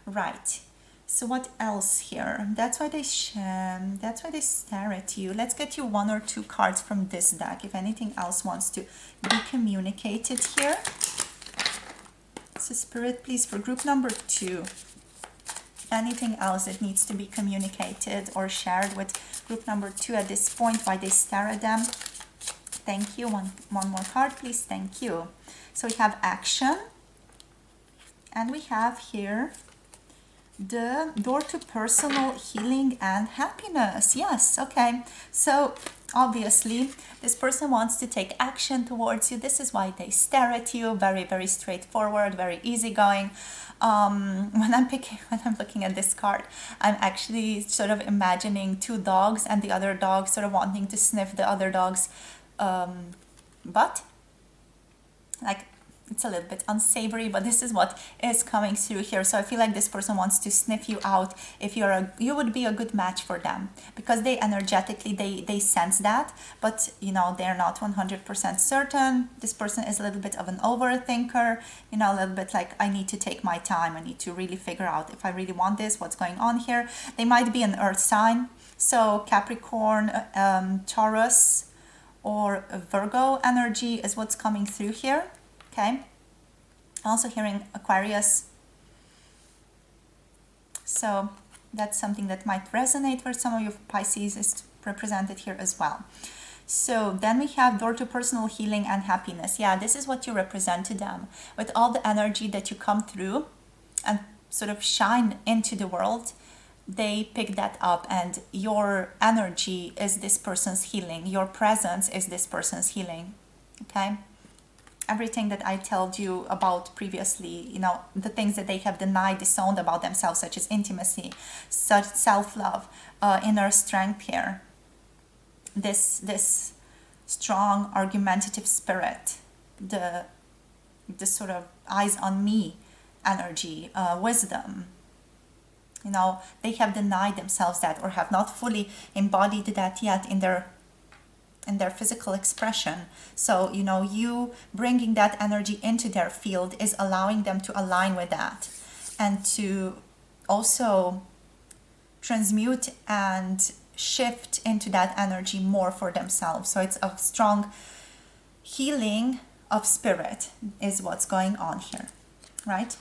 Right. So what else here? That's why they stare at you. Let's get you one or two cards from this deck if anything else wants to be communicated here. So Spirit, please, for group number 2, anything else that needs to be communicated or shared with group number 2 at this point, why they stare at them. Thank you. One more card, please. Thank you. So we have action, and we have here the door to personal healing and happiness. Yes, okay. So obviously this person wants to take action towards you. This is why they stare at you. Very, very straightforward, very easygoing. When I'm looking at this card, I'm actually sort of imagining two dogs and the other dog sort of wanting to sniff the other dog's butt. Like, it's a little bit unsavory, but this is what is coming through here. So I feel like this person wants to sniff you out. If you would be a good match for them, because they energetically, they sense that, but you know, they're not 100% certain. This person is a little bit of an overthinker, you know, a little bit like, I need to take my time. I need to really figure out if I really want this, what's going on here. They might be an earth sign. So Capricorn, Taurus, or Virgo energy is what's coming through here. Okay, also hearing Aquarius. So that's something that might resonate for some of you. Pisces is represented here as well. So then we have door to personal healing and happiness. Yeah, this is what you represent to them. With all the energy that you come through and sort of shine into the world, they pick that up, and your energy is this person's healing. Your presence is this person's healing. Okay? Everything that I told you about previously, you know, the things that they have denied, disowned about themselves, such as intimacy, such self-love, inner strength here. This strong argumentative spirit, the sort of eyes on me energy, wisdom. You know, they have denied themselves that, or have not fully embodied that yet in their physical expression. So, you know, you bringing that energy into their field is allowing them to align with that and to also transmute and shift into that energy more for themselves. So it's a strong healing of spirit is what's going on here, right?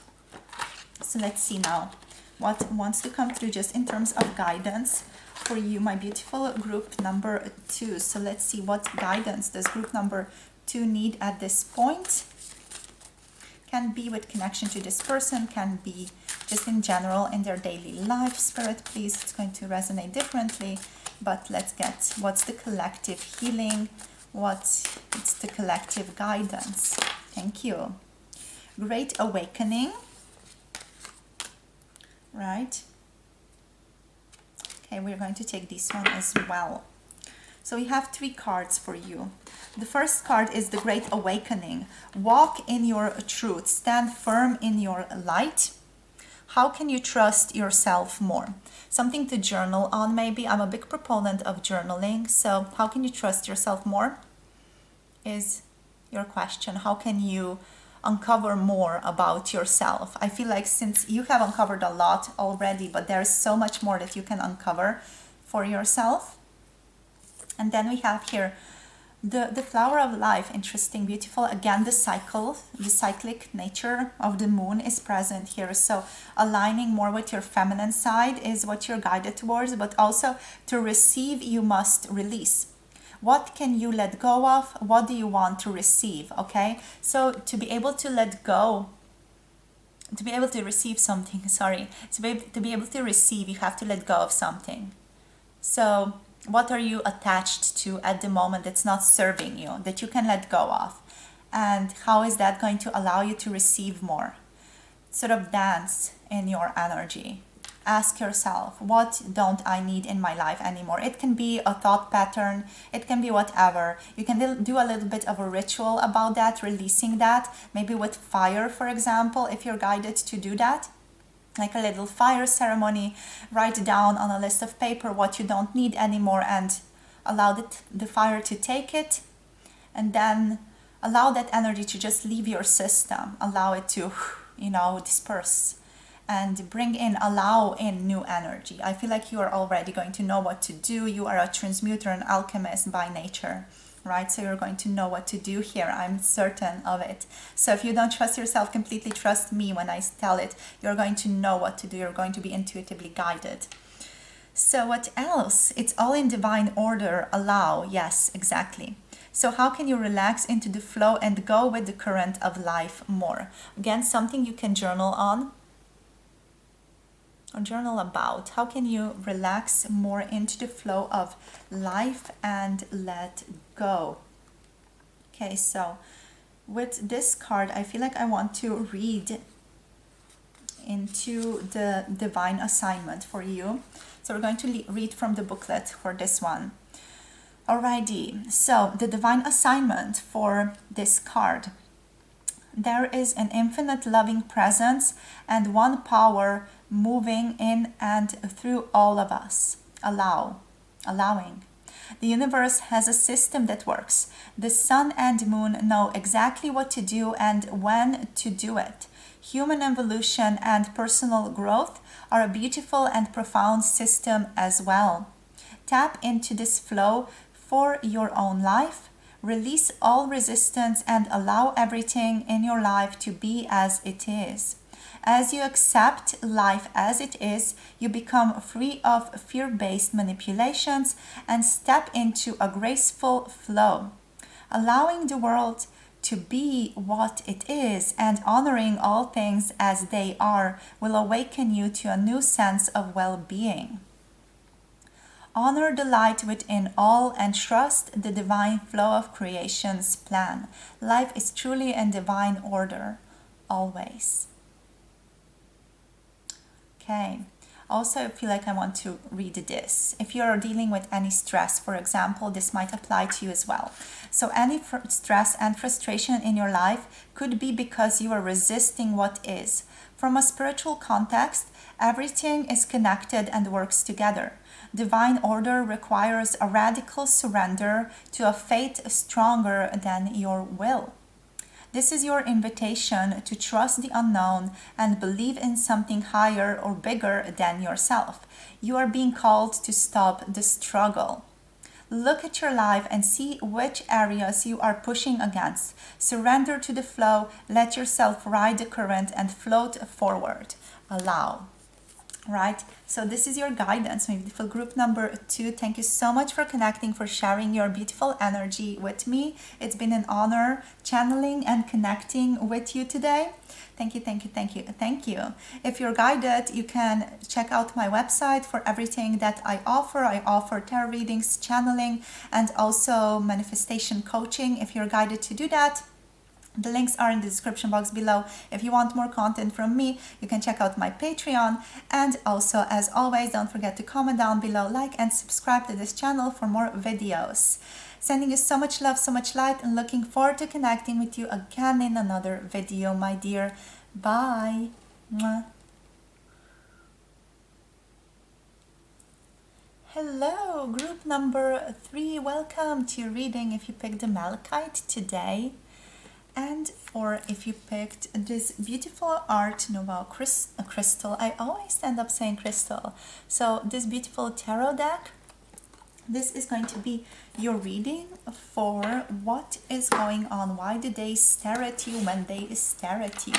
So let's see now what wants to come through just in terms of guidance for you, my beautiful group number 2. So let's see what guidance does group number 2 need at this point. Can be with connection to this person, can be just in general in their daily life. Spirit, please, it's going to resonate differently, but let's get what's the collective healing, what's the collective guidance. Thank you. Great awakening, right? Okay, we're going to take this one as well. So we have 3 cards for you. The first card is the Great Awakening. Walk in your truth. Stand firm in your light. How can you trust yourself more? Something to journal on maybe. I'm a big proponent of journaling. So how can you trust yourself more is your question. How can you uncover more about yourself? I feel like since you have uncovered a lot already, but there's so much more that you can uncover for yourself. And then we have here the flower of life. Interesting, beautiful. Again, the cyclic nature of the moon is present here. So aligning more with your feminine side is what you're guided towards, but also to receive, you must release. What can you let go of? What do you want to receive? Okay, so to be able to let go, to be able to receive something, to be able to receive, you have to let go of something. So what are you attached to at the moment that's not serving you, that you can let go of? And how is that going to allow you to receive more? Sort of dance in your energy. Ask yourself, what don't I need in my life anymore? It can be a thought pattern, it can be whatever. You can do a little bit of a ritual about that, releasing that, maybe with fire, for example, if you're guided to do that. Like a little fire ceremony, write down on a list of paper what you don't need anymore and allow the fire to take it, and then allow that energy to just leave your system, allow it to, you know, disperse and allow in new energy. I feel like you are already going to know what to do. You are a transmuter, an alchemist by nature, right? So you're going to know what to do here. I'm certain of it. So if you don't trust yourself completely, trust me when I tell it. You're going to know what to do. You're going to be intuitively guided. So what else? It's all in divine order. Allow. Yes, exactly. So how can you relax into the flow and go with the current of life more? Again, something you can journal on or journal about. How can you relax more into the flow of life and let go? Okay, so with this card, I feel like I want to read into the divine assignment for you. So we're going to read from the booklet for this one. Alrighty, so the divine assignment for this card. There is an infinite loving presence and one power moving in and through all of us. Allowing. The universe has a system that works. The sun and moon know exactly what to do and when to do it. Human evolution and personal growth are a beautiful and profound system as well. Tap into this flow for your own life. Release all resistance and allow everything in your life to be as it is. As you accept life as it is, you become free of fear-based manipulations and step into a graceful flow. Allowing the world to be what it is and honoring all things as they are will awaken you to a new sense of well-being. Honor the light within all and trust the divine flow of creation's plan. Life is truly in divine order, always. Okay, Also, I feel like I want to read this. If you're dealing with any stress, for example, this might apply to you as well. So any stress and frustration in your life could be because you are resisting what is. From a spiritual context, everything is connected and works together. Divine order requires a radical surrender to a faith stronger than your will. This is your invitation to trust the unknown and believe in something higher or bigger than yourself. You are being called to stop the struggle. Look at your life and see which areas you are pushing against. Surrender to the flow, let yourself ride the current and float forward. Allow. Right? So this is your guidance, my beautiful group number 2. Thank you so much for connecting, for sharing your beautiful energy with me. It's been an honor channeling and connecting with you today. Thank you, thank you, thank you, thank you. If you're guided, you can check out my website for everything that I offer. I offer tarot readings, channeling, and also manifestation coaching. If you're guided to do that, the links are in the description box below. If you want more content from me, you can check out my Patreon. And also, as always, don't forget to comment down below, like and subscribe to this channel for more videos. Sending you so much love, so much light, and looking forward to connecting with you again in another video, my dear. Bye. Mwah. Hello, group number 3. Welcome to your reading if you picked the Malachite today. And or if you picked this beautiful Art Nouveau crystal. I always end up saying crystal. So this beautiful tarot deck, this is going to be your reading for what is going on. Why do they stare at you when they stare at you?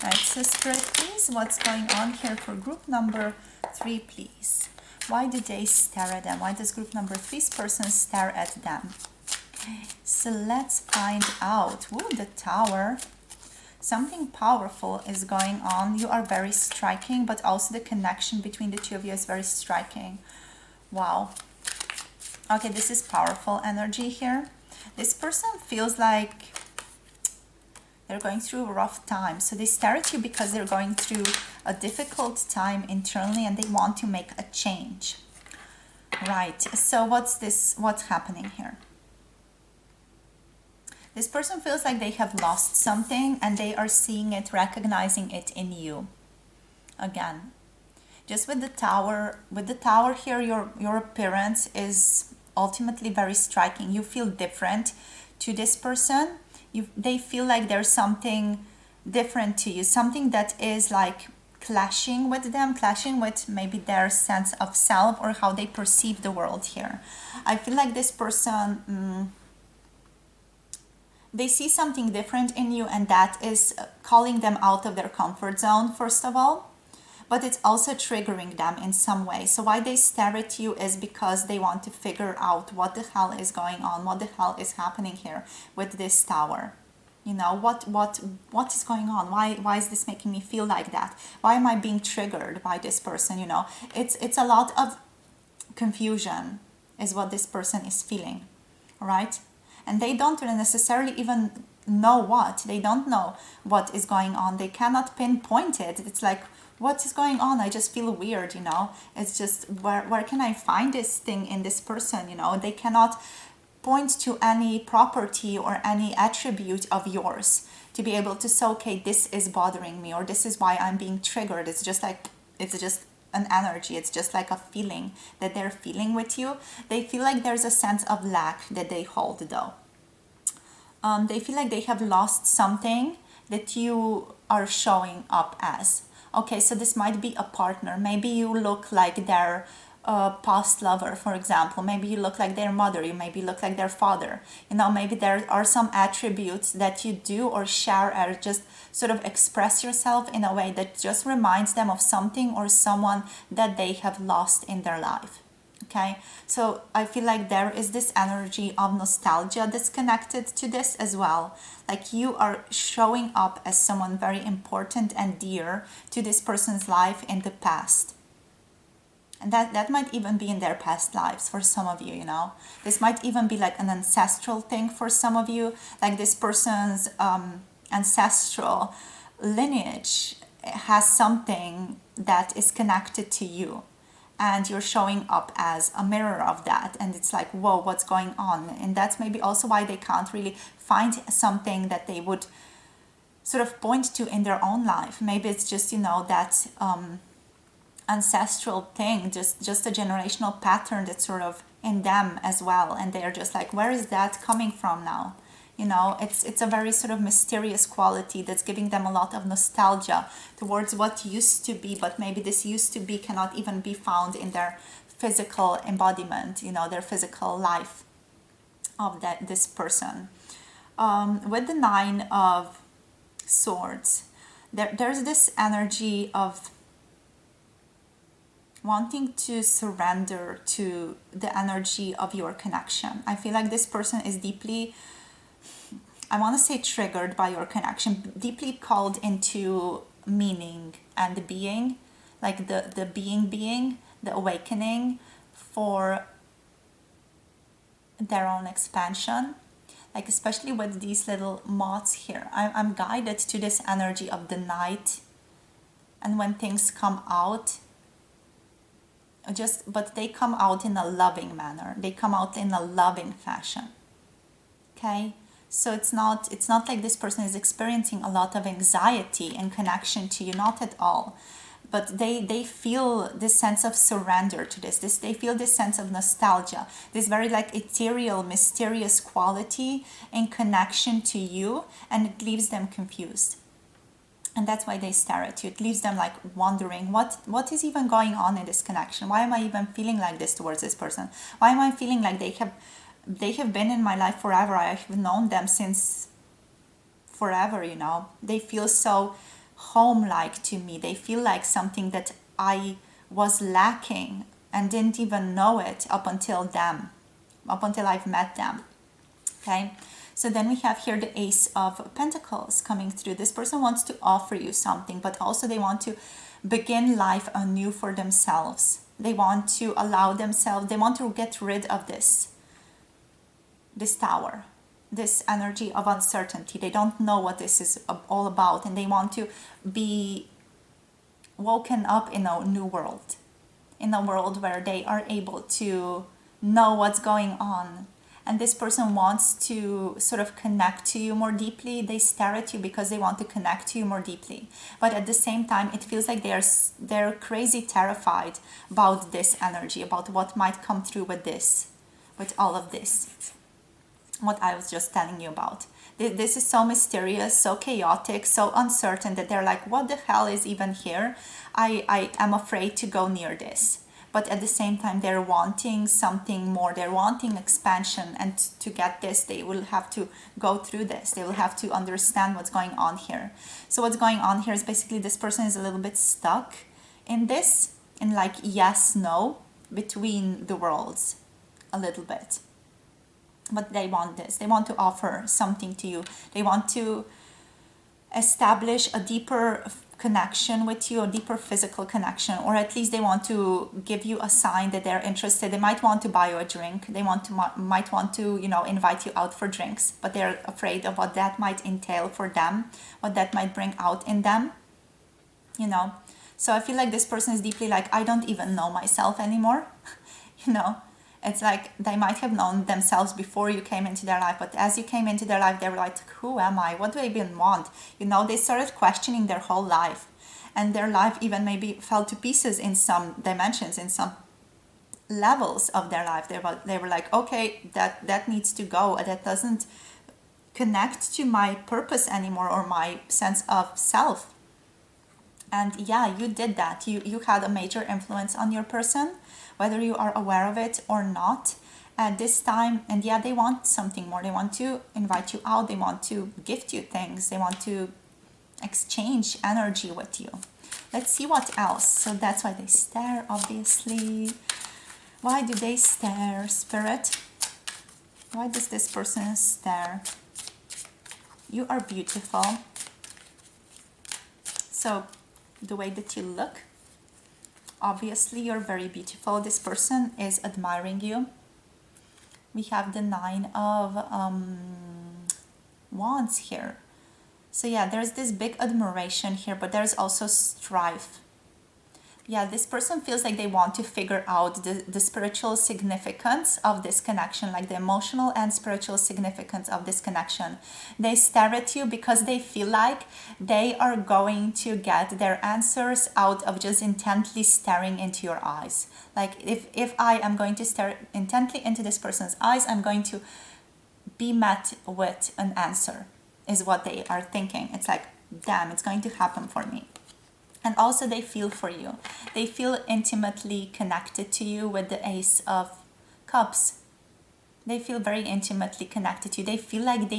Right, so Spirit, please, what's going on here for group number 3, please? Why do they stare at them? Why does group number 3's person stare at them? So let's find out. Ooh, the Tower. Something powerful is going on. You are very striking, but also the connection between the two of you is very striking. Wow. Okay, this is powerful energy here. This person feels like they're going through a rough time. So they stare at you because they're going through a difficult time internally and they want to make a change. Right. So what's happening here? This person feels like they have lost something and they are seeing it, recognizing it in you. Again, just with the Tower here, your appearance is ultimately very striking. You feel different to this person. They feel like there's something different to you, something that is like clashing with them, clashing with maybe their sense of self or how they perceive the world here. I feel like this person... they see something different in you, and that is calling them out of their comfort zone, first of all. But it's also triggering them in some way. So why they stare at you is because they want to figure out what the hell is going on, what the hell is happening here with this Tower. You know, what is going on? Why is this making me feel like that? Why am I being triggered by this person? You know, it's a lot of confusion is what this person is feeling, right? And they don't really necessarily even know what. They don't know what is going on. They cannot pinpoint it. It's like, what is going on? I just feel weird, you know. It's just, where can I find this thing in this person, you know? They cannot point to any property or any attribute of yours to be able to say, okay, this is bothering me, or this is why I'm being triggered. It's just an energy. It's just like a feeling that they're feeling with you. They feel like there's a sense of lack that they hold, though. They feel like they have lost something that you are showing up as. Okay, so this might be a partner. Maybe you look like their past lover, for example. Maybe you look like their mother. You maybe look like their father. You know, maybe there are some attributes that you do or share or just sort of express yourself in a way that just reminds them of something or someone that they have lost in their life. Okay, so I feel like there is this energy of nostalgia that's connected to this as well. Like you are showing up as someone very important and dear to this person's life in the past. And that might even be in their past lives for some of you, you know. This might even be like an ancestral thing for some of you. Like this person's ancestral lineage has something that is connected to you, and you're showing up as a mirror of that, and it's like, whoa, what's going on? And that's maybe also why they can't really find something that they would sort of point to in their own life. Maybe it's just, you know, that ancestral thing, just a generational pattern that's sort of in them as well, and they're just like, where is that coming from now? You know, it's a very sort of mysterious quality that's giving them a lot of nostalgia towards what used to be, but maybe this used to be cannot even be found in their physical embodiment, you know, their physical life of this person. With the Nine of Swords, there's this energy of wanting to surrender to the energy of your connection. I feel like this person is deeply, I want to say, triggered by your connection, deeply called into meaning and being, like the being, the awakening for their own expansion. Like especially with these little moths here, I'm guided to this energy of the night, and when things come out, but they come out in a loving manner, they come out in a loving fashion. Okay, so it's not like this person is experiencing a lot of anxiety in connection to you, not at all, but they feel this sense of surrender to this, they feel this sense of nostalgia, this very like ethereal, mysterious quality in connection to you, and it leaves them confused. And that's why they stare at you. It leaves them like wondering what is even going on in this connection. Why am I even feeling like this towards this person? Why am I feeling like they have been in my life forever? I have known them since forever, you know. They feel so home-like to me. They feel like something that I was lacking and didn't even know it up until I've met them. Okay. So then we have here the Ace of Pentacles coming through. This person wants to offer you something, but also they want to begin life anew for themselves. They want to allow themselves, they want to get rid of this tower, this energy of uncertainty. They don't know what this is all about, and they want to be woken up in a new world, in a world where they are able to know what's going on. And this person wants to sort of connect to you more deeply. They stare at you because they want to connect to you more deeply. But at the same time, it feels like they're crazy terrified about this energy, about what might come through with all of this. What I was just telling you about. This is so mysterious, so chaotic, so uncertain that they're like, what the hell is even here? I am afraid to go near this. But at the same time, they're wanting something more. They're wanting expansion. And to get this, they will have to go through this. They will have to understand what's going on here. So what's going on here is basically this person is a little bit stuck in this, in like yes, no, between the worlds a little bit. But they want this. They want to offer something to you. They want to establish a deeper connection with you, a deeper physical connection, or at least they want to give you a sign that they're interested. They might want to buy you a drink. They might want to, you know, invite you out for drinks, but they're afraid of what that might entail for them, what that might bring out in them, you know. So I feel like this person is deeply like, I don't even know myself anymore, you know. It's like they might have known themselves before you came into their life, but as you came into their life, they were like, who am I? What do I even want? You know, they started questioning their whole life, and their life even maybe fell to pieces in some dimensions, in some levels of their life. They were like, okay, that needs to go. That doesn't connect to my purpose anymore or my sense of self. And yeah, you did that. You had a major influence on your person, whether you are aware of it or not at this time. And yeah, they want something more. They want to invite you out. They want to gift you things. They want to exchange energy with you. Let's see what else. So that's why they stare, obviously. Why do they stare, Spirit? Why does this person stare? You are beautiful. So the way that you look, obviously you're very beautiful. This person is admiring you. We have the Nine of Wands here. So yeah, there's this big admiration here, but there's also strife. Yeah, this person feels like they want to figure out the spiritual significance of this connection, like the emotional and spiritual significance of this connection. They stare at you because they feel like they are going to get their answers out of just intently staring into your eyes. Like if I am going to stare intently into this person's eyes, I'm going to be met with an answer, is what they are thinking. It's like, damn, it's going to happen for me. And also they feel for you. They feel intimately connected to you with the Ace of Cups. They feel very intimately connected to you. They feel like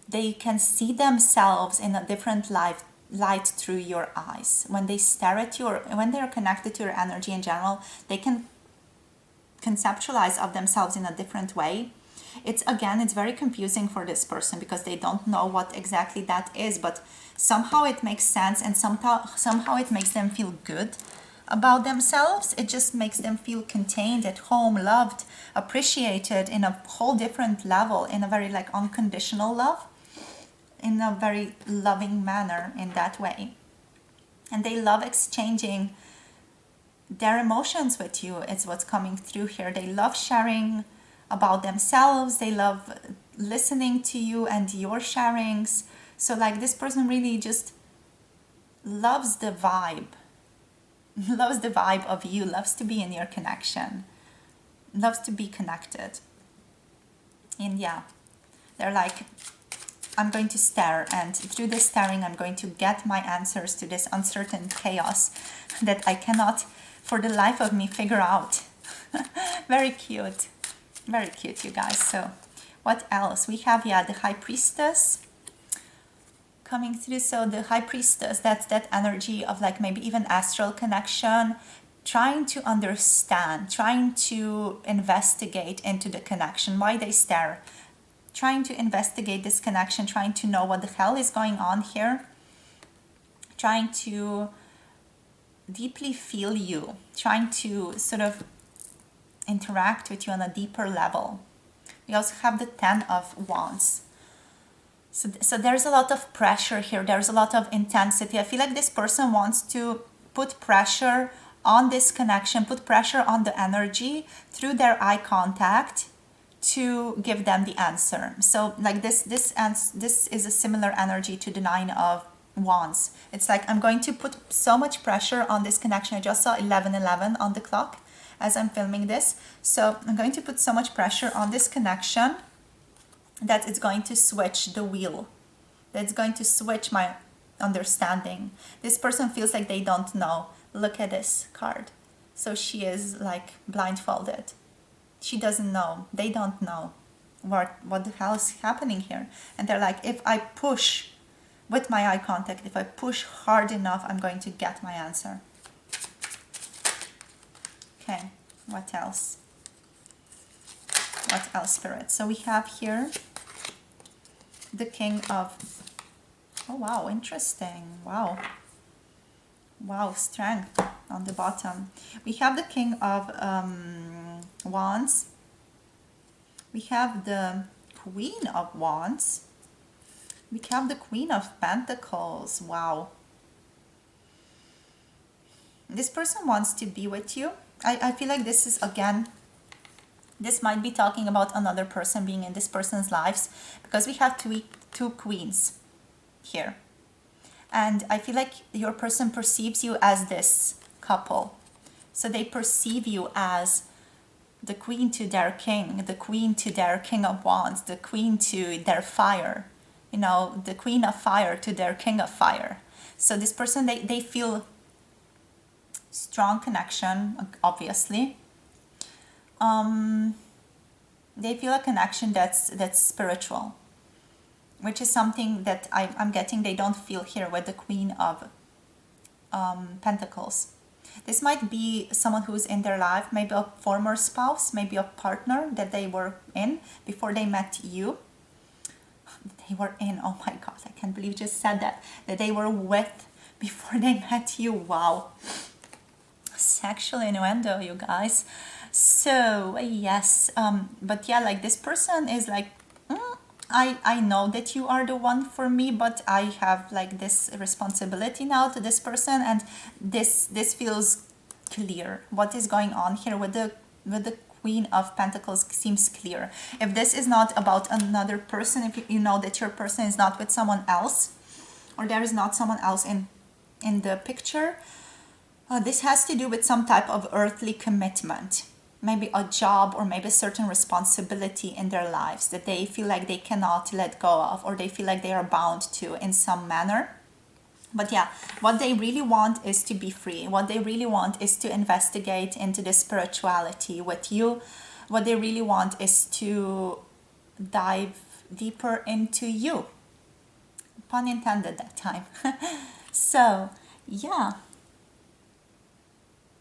they can see themselves in a different light through your eyes. When they stare at you, or when they're connected to your energy in general, they can conceptualize of themselves in a different way. It's very confusing for this person because they don't know what exactly that is, but somehow it makes sense, and somehow it makes them feel good about themselves. It just makes them feel contained, at home, loved, appreciated in a whole different level, in a very like unconditional love, in a very loving manner in that way. And they love exchanging their emotions with you. It's what's coming through here. They love sharing about themselves. They love listening to you and your sharings. So like this person really just loves the vibe, loves the vibe of you, loves to be in your connection, loves to be connected. And yeah, they're like, I'm going to stare, and through this staring I'm going to get my answers to this uncertain chaos that I cannot for the life of me figure out. Very cute. Very cute, you guys. So what else? We have, yeah, the High Priestess coming through. So the High Priestess, that's that energy of like maybe even astral connection, trying to understand, trying to investigate into the connection, why they stare, trying to investigate this connection, trying to know what the hell is going on here, trying to deeply feel you, trying to sort of interact with you on a deeper level. We also have the Ten of Wands. So there's a lot of pressure here. There's a lot of intensity. I feel like this person wants to put pressure on this connection, put pressure on the energy through their eye contact to give them the answer. So like this is a similar energy to the Nine of Wands. It's like, I'm going to put so much pressure on this connection. I just saw 11:11 on the clock as I'm filming this. So I'm going to put so much pressure on this connection that it's going to switch the wheel. That's going to switch my understanding. This person feels like they don't know. Look at this card. So she is like blindfolded. She doesn't know. They don't know what the hell is happening here. And they're like, if I push with my eye contact, if I push hard enough, I'm going to get my answer. Okay, what else? What else, Spirit? So we have here the King of... Oh, wow, interesting. Wow. Wow, strength on the bottom. We have the King of Wands. We have the Queen of Wands. We have the Queen of Pentacles. Wow. This person wants to be with you. I feel like this is, again, this might be talking about another person being in this person's lives, because we have two queens here. And I feel like your person perceives you as this couple. So they perceive you as the queen to their king, the queen to their King of Wands, the queen to their fire, you know, the queen of fire to their king of fire. So this person, they feel strong connection, obviously. They feel a connection that's spiritual, which is something that I'm getting they don't feel here with the Queen of Pentacles. This might be someone who's in their life, maybe a former spouse, maybe a partner that they were in before they met you. They were in, oh my God, I can't believe you just said that they were with before they met you. Wow. Sexual innuendo, you guys. So yes, but yeah, like this person is like, I know that you are the one for me, but I have like this responsibility now to this person, and this feels clear. What is going on here with the Queen of Pentacles seems clear. If this is not about another person, if you know that your person is not with someone else, or there is not someone else in the picture, this has to do with some type of earthly commitment. Maybe a job, or maybe a certain responsibility in their lives that they feel like they cannot let go of, or they feel like they are bound to in some manner. But yeah, what they really want is to be free. What they really want is to investigate into the spirituality with you. What they really want is to dive deeper into you. Pun intended that time. So, yeah.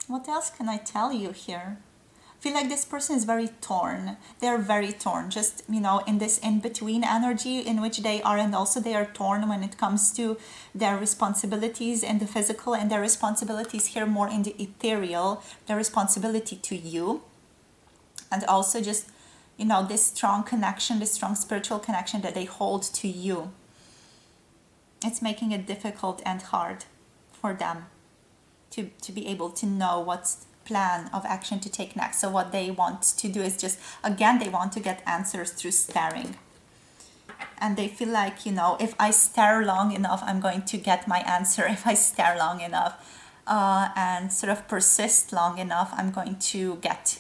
What else can I tell you here? I feel like this person is very torn. They're very torn, just, you know, in this in-between energy in which they are, and also they are torn when it comes to their responsibilities in the physical, and their responsibilities here more in the ethereal, their responsibility to you, and also just, you know, this strong connection, this strong spiritual connection that they hold to you. It's making it difficult and hard for them to be able to know what's plan of action to take next. So what they want to do is just, again, they want to get answers through staring. And they feel like, you know, if I stare long enough, I'm going to get my answer. If I stare long enough and sort of persist long enough, I'm going to get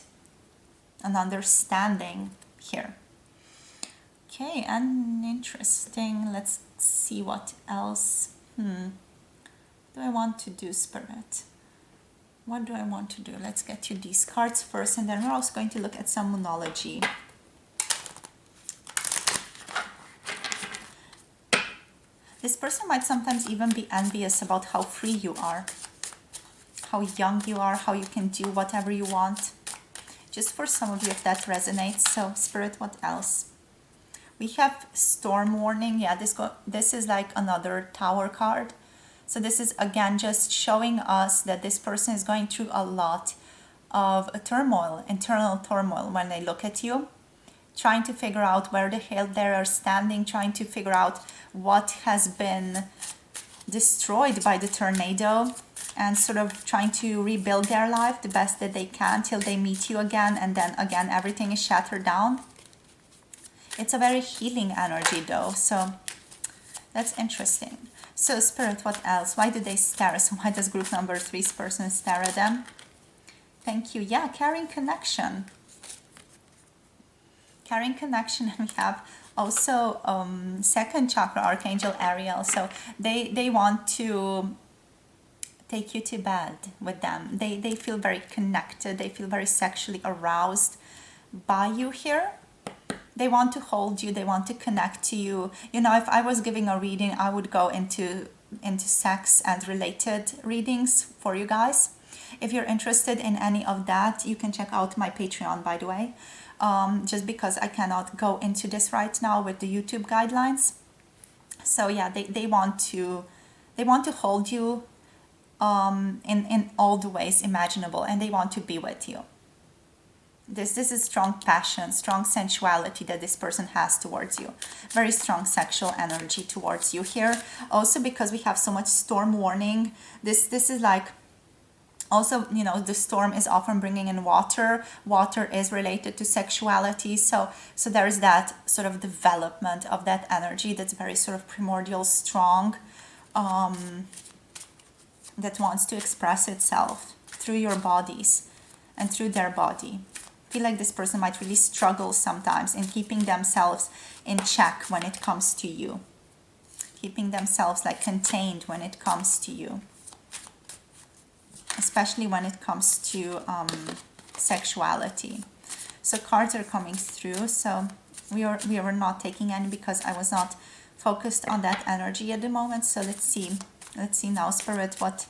an understanding here. Okay, and interesting. Let's see what else. Do I want to do, Spirit? What do I want to do? Let's get you these cards first, and then we're also going to look at some moonology. This person might sometimes even be envious about how free you are, how young you are, how you can do whatever you want. Just for some of you, if that resonates. So, Spirit, what else? We have storm warning. Yeah, this is like another Tower card. So this is again just showing us that this person is going through a lot of turmoil, internal turmoil when they look at you, trying to figure out where the hell they are standing, trying to figure out what has been destroyed by the tornado, and sort of trying to rebuild their life the best that they can till they meet you again, and then again everything is shattered down. It's a very healing energy though, so that's interesting. So, Spirit, what else? Why do they stare? So why does group number 3's person stare at them? Thank you. Yeah, carrying connection. Carrying connection. And we have also second chakra, Archangel Ariel. So they want to take you to bed with them. They feel very connected. They feel very sexually aroused by you here. They want to hold you, they want to connect to you. You know, if I was giving a reading, I would go into sex and related readings for you guys. If you're interested in any of that, you can check out my Patreon, by the way. Just because I cannot go into this right now with the YouTube guidelines. So yeah, they want to hold you in all the ways imaginable, and they want to be with you. This is strong passion, strong sensuality that this person has towards you. Very strong sexual energy towards you here. Also because we have so much storm warning. This is like, also, you know, the storm is often bringing in water. Water is related to sexuality. So there is that sort of development of that energy that's very sort of primordial, strong, that wants to express itself through your bodies and through their body. I feel like this person might really struggle sometimes in keeping themselves in check when it comes to you. Keeping themselves like contained when it comes to you. Especially when it comes to sexuality. So cards are coming through. So we were not taking any because I was not focused on that energy at the moment. So let's see. Let's see now, Spirit, what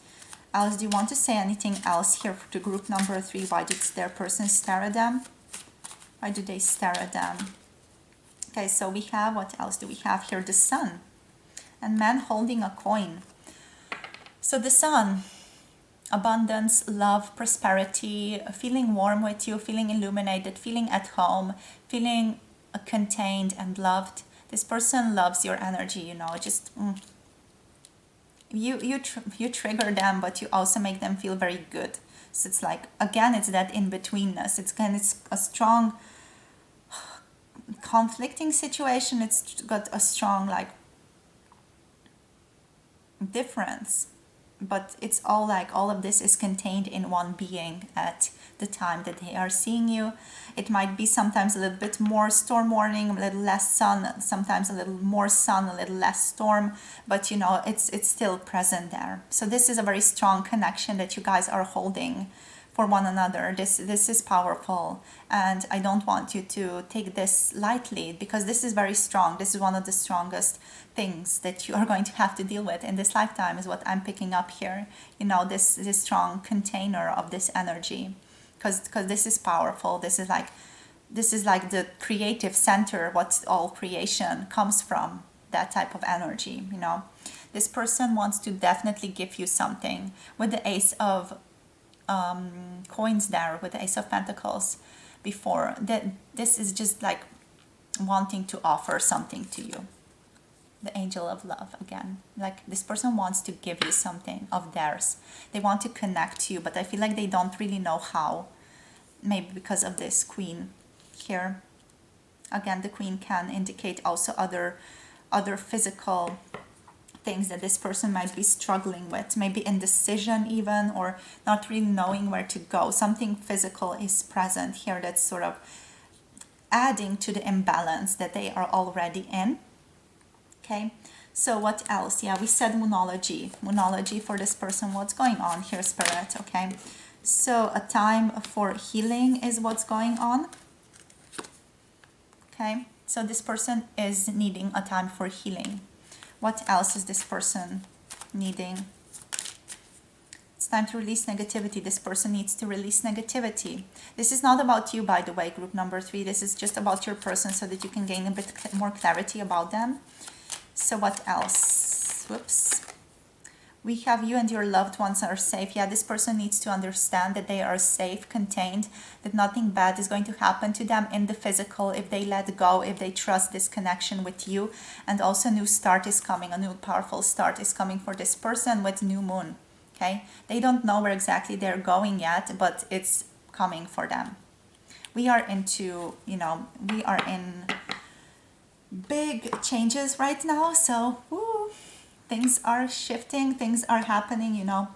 else do you want to say? Anything else here for the group number 3? Why did their person stare at them? Why do they stare at them? Okay, so we have, what else do we have here? The Sun. And man holding a coin. So the Sun, abundance, love, prosperity, feeling warm with you, feeling illuminated, feeling at home, feeling contained and loved. This person loves your energy, you know, just you trigger them, but you also make them feel very good. So it's like, again, it's that in-betweenness. It's a strong conflicting situation. It's got a strong like difference, but it's all like all of this is contained in one being at the time that they are seeing you. It might be sometimes a little bit more storm warning, a little less sun, sometimes a little more sun, a little less storm, but you know, it's still present there. So this is a very strong connection that you guys are holding for one another. This is powerful, and I don't want you to take this lightly, because this is very strong. This is one of the strongest things that you are going to have to deal with in this lifetime, is what I'm picking up here. You know, this strong container of this energy, because this is powerful. This is like the creative center, what all creation comes from, that type of energy. You know, this person wants to definitely give you something with the Ace of coins there, with the Ace of Pentacles before that. This is just like wanting to offer something to you. The Angel of Love again, like this person wants to give you something of theirs. They want to connect to you, but I feel like they don't really know how, maybe because of this Queen here. Again, the Queen can indicate also other physical things that this person might be struggling with, maybe indecision even, or not really knowing where to go. Something physical is present here that's sort of adding to the imbalance that they are already in. Okay, so what else? Yeah, we said moonology. Moonology for this person. What's going on here, Spirit? Okay, so a time for healing is what's going on. Okay, so this person is needing a time for healing. What else is this person needing? It's time to release negativity. This person needs to release negativity. This is not about you, by the way, group number 3. This is just about your person, so that you can gain a bit more clarity about them. So what else? Whoops. We have you and your loved ones are safe. Yeah, this person needs to understand that they are safe, contained, that nothing bad is going to happen to them in the physical if they let go, if they trust this connection with you. And also a new start is coming, a new powerful start is coming for this person with new moon. Okay, they don't know where exactly they're going yet, but it's coming for them. We are into, you know, we are in big changes right now, so woo, things are shifting, things are happening, you know,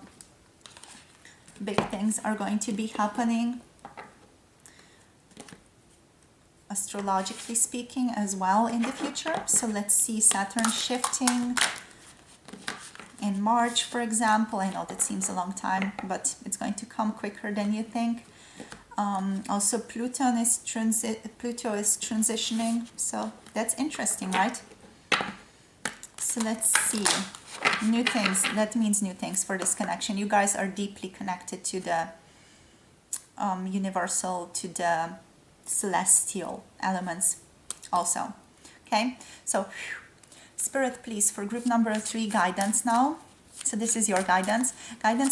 big things are going to be happening, astrologically speaking, as well in the future. So let's see, Saturn shifting in March, for example. I know that seems a long time, but it's going to come quicker than you think. Also Pluto is transitioning, so that's interesting, right? So let's see, new things. That means new things for this connection. You guys are deeply connected to the universal, to the celestial elements also. Okay, so Spirit, please, for group number 3, guidance now. So this is your guidance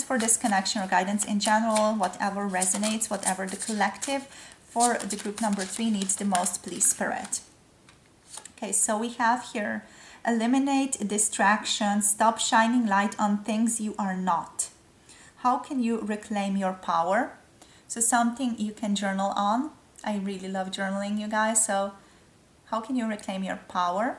for this connection, or guidance in general, whatever resonates, whatever the collective for the group number 3 needs the most, please, Spirit. Okay, so we have here, eliminate distractions, stop shining light on things you are not. How can you reclaim your power? So something you can journal on. I really love journaling, you guys. So how can you reclaim your power?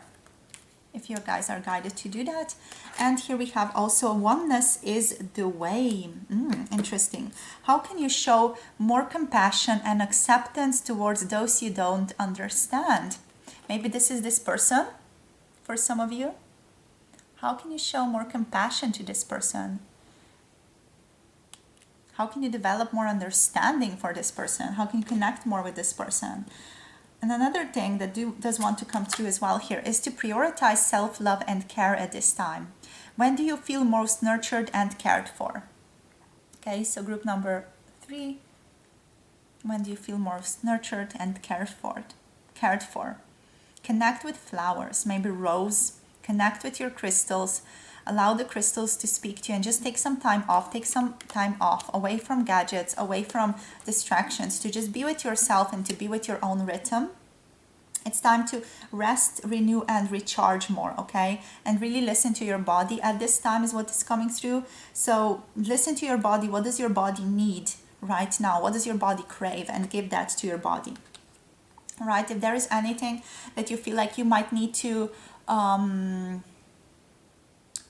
If you guys are guided to do that. And here we have also, oneness is the way. Interesting. How can you show more compassion and acceptance towards those you don't understand? Maybe this is this person for some of you. How can you show more compassion to this person? How can you develop more understanding for this person? How can you connect more with this person? And another thing that does want to come through as well here is to prioritize self-love and care at this time. When do you feel most nurtured and cared for? Okay, so group number 3. When do you feel most nurtured and cared for? Connect with flowers, maybe rose. Connect with your crystals. Allow the crystals to speak to you, and just take some time off. Take some time off, away from gadgets, away from distractions, to just be with yourself and to be with your own rhythm. It's time to rest, renew, and recharge more, okay? And really listen to your body at this time is what is coming through. So listen to your body. What does your body need right now? What does your body crave? And give that to your body, right? If there is anything that you feel like you might need to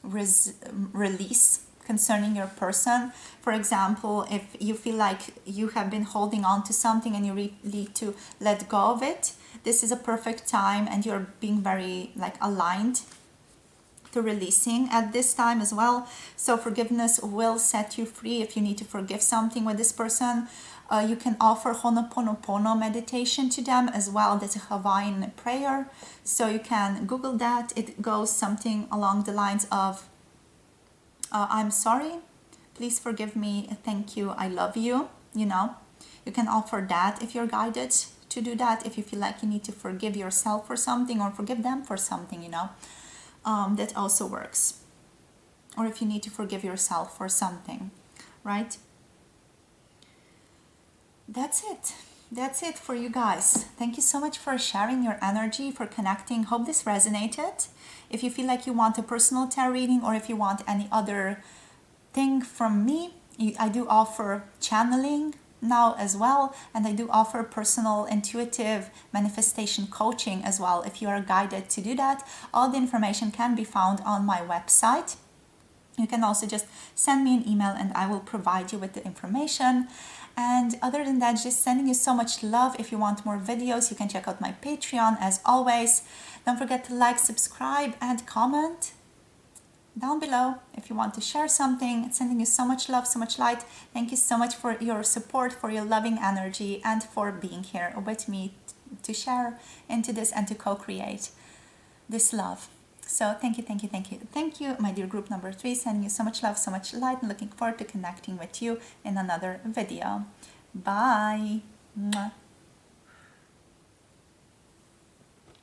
release concerning your person, for example, if you feel like you have been holding on to something and you really need to let go of it, this is a perfect time, and you're being very like aligned to releasing at this time as well. So forgiveness will set you free if you need to forgive something with this person. You can offer Ho'oponopono meditation to them as well. That's a Hawaiian prayer, so you can Google that. It goes something along the lines of I'm sorry, please forgive me, thank you, I love you. You know, you can offer that if you're guided to do that. If you feel like you need to forgive yourself for something or forgive them for something, you know, that also works. Or if you need to forgive yourself for something, right? That's it. That's it for you guys. Thank you so much for sharing your energy, for connecting. Hope this resonated. If you feel like you want a personal tarot reading, or if you want any other thing from me, I do offer channeling now as well, and I do offer personal intuitive manifestation coaching as well. If you are guided to do that, all the information can be found on my website. You can also just send me an email and I will provide you with the information. And other than that, just sending you so much love. If you want more videos, you can check out my Patreon as always. Don't forget to like, subscribe, and comment down below if you want to share something. It's sending you so much love, so much light. Thank you so much for your support, for your loving energy, and for being here with me to share into this and to co-create this love. So thank you, thank you, thank you, thank you, my dear group number 3, sending you so much love, so much light, and looking forward to connecting with you in another video. Bye. Mwah.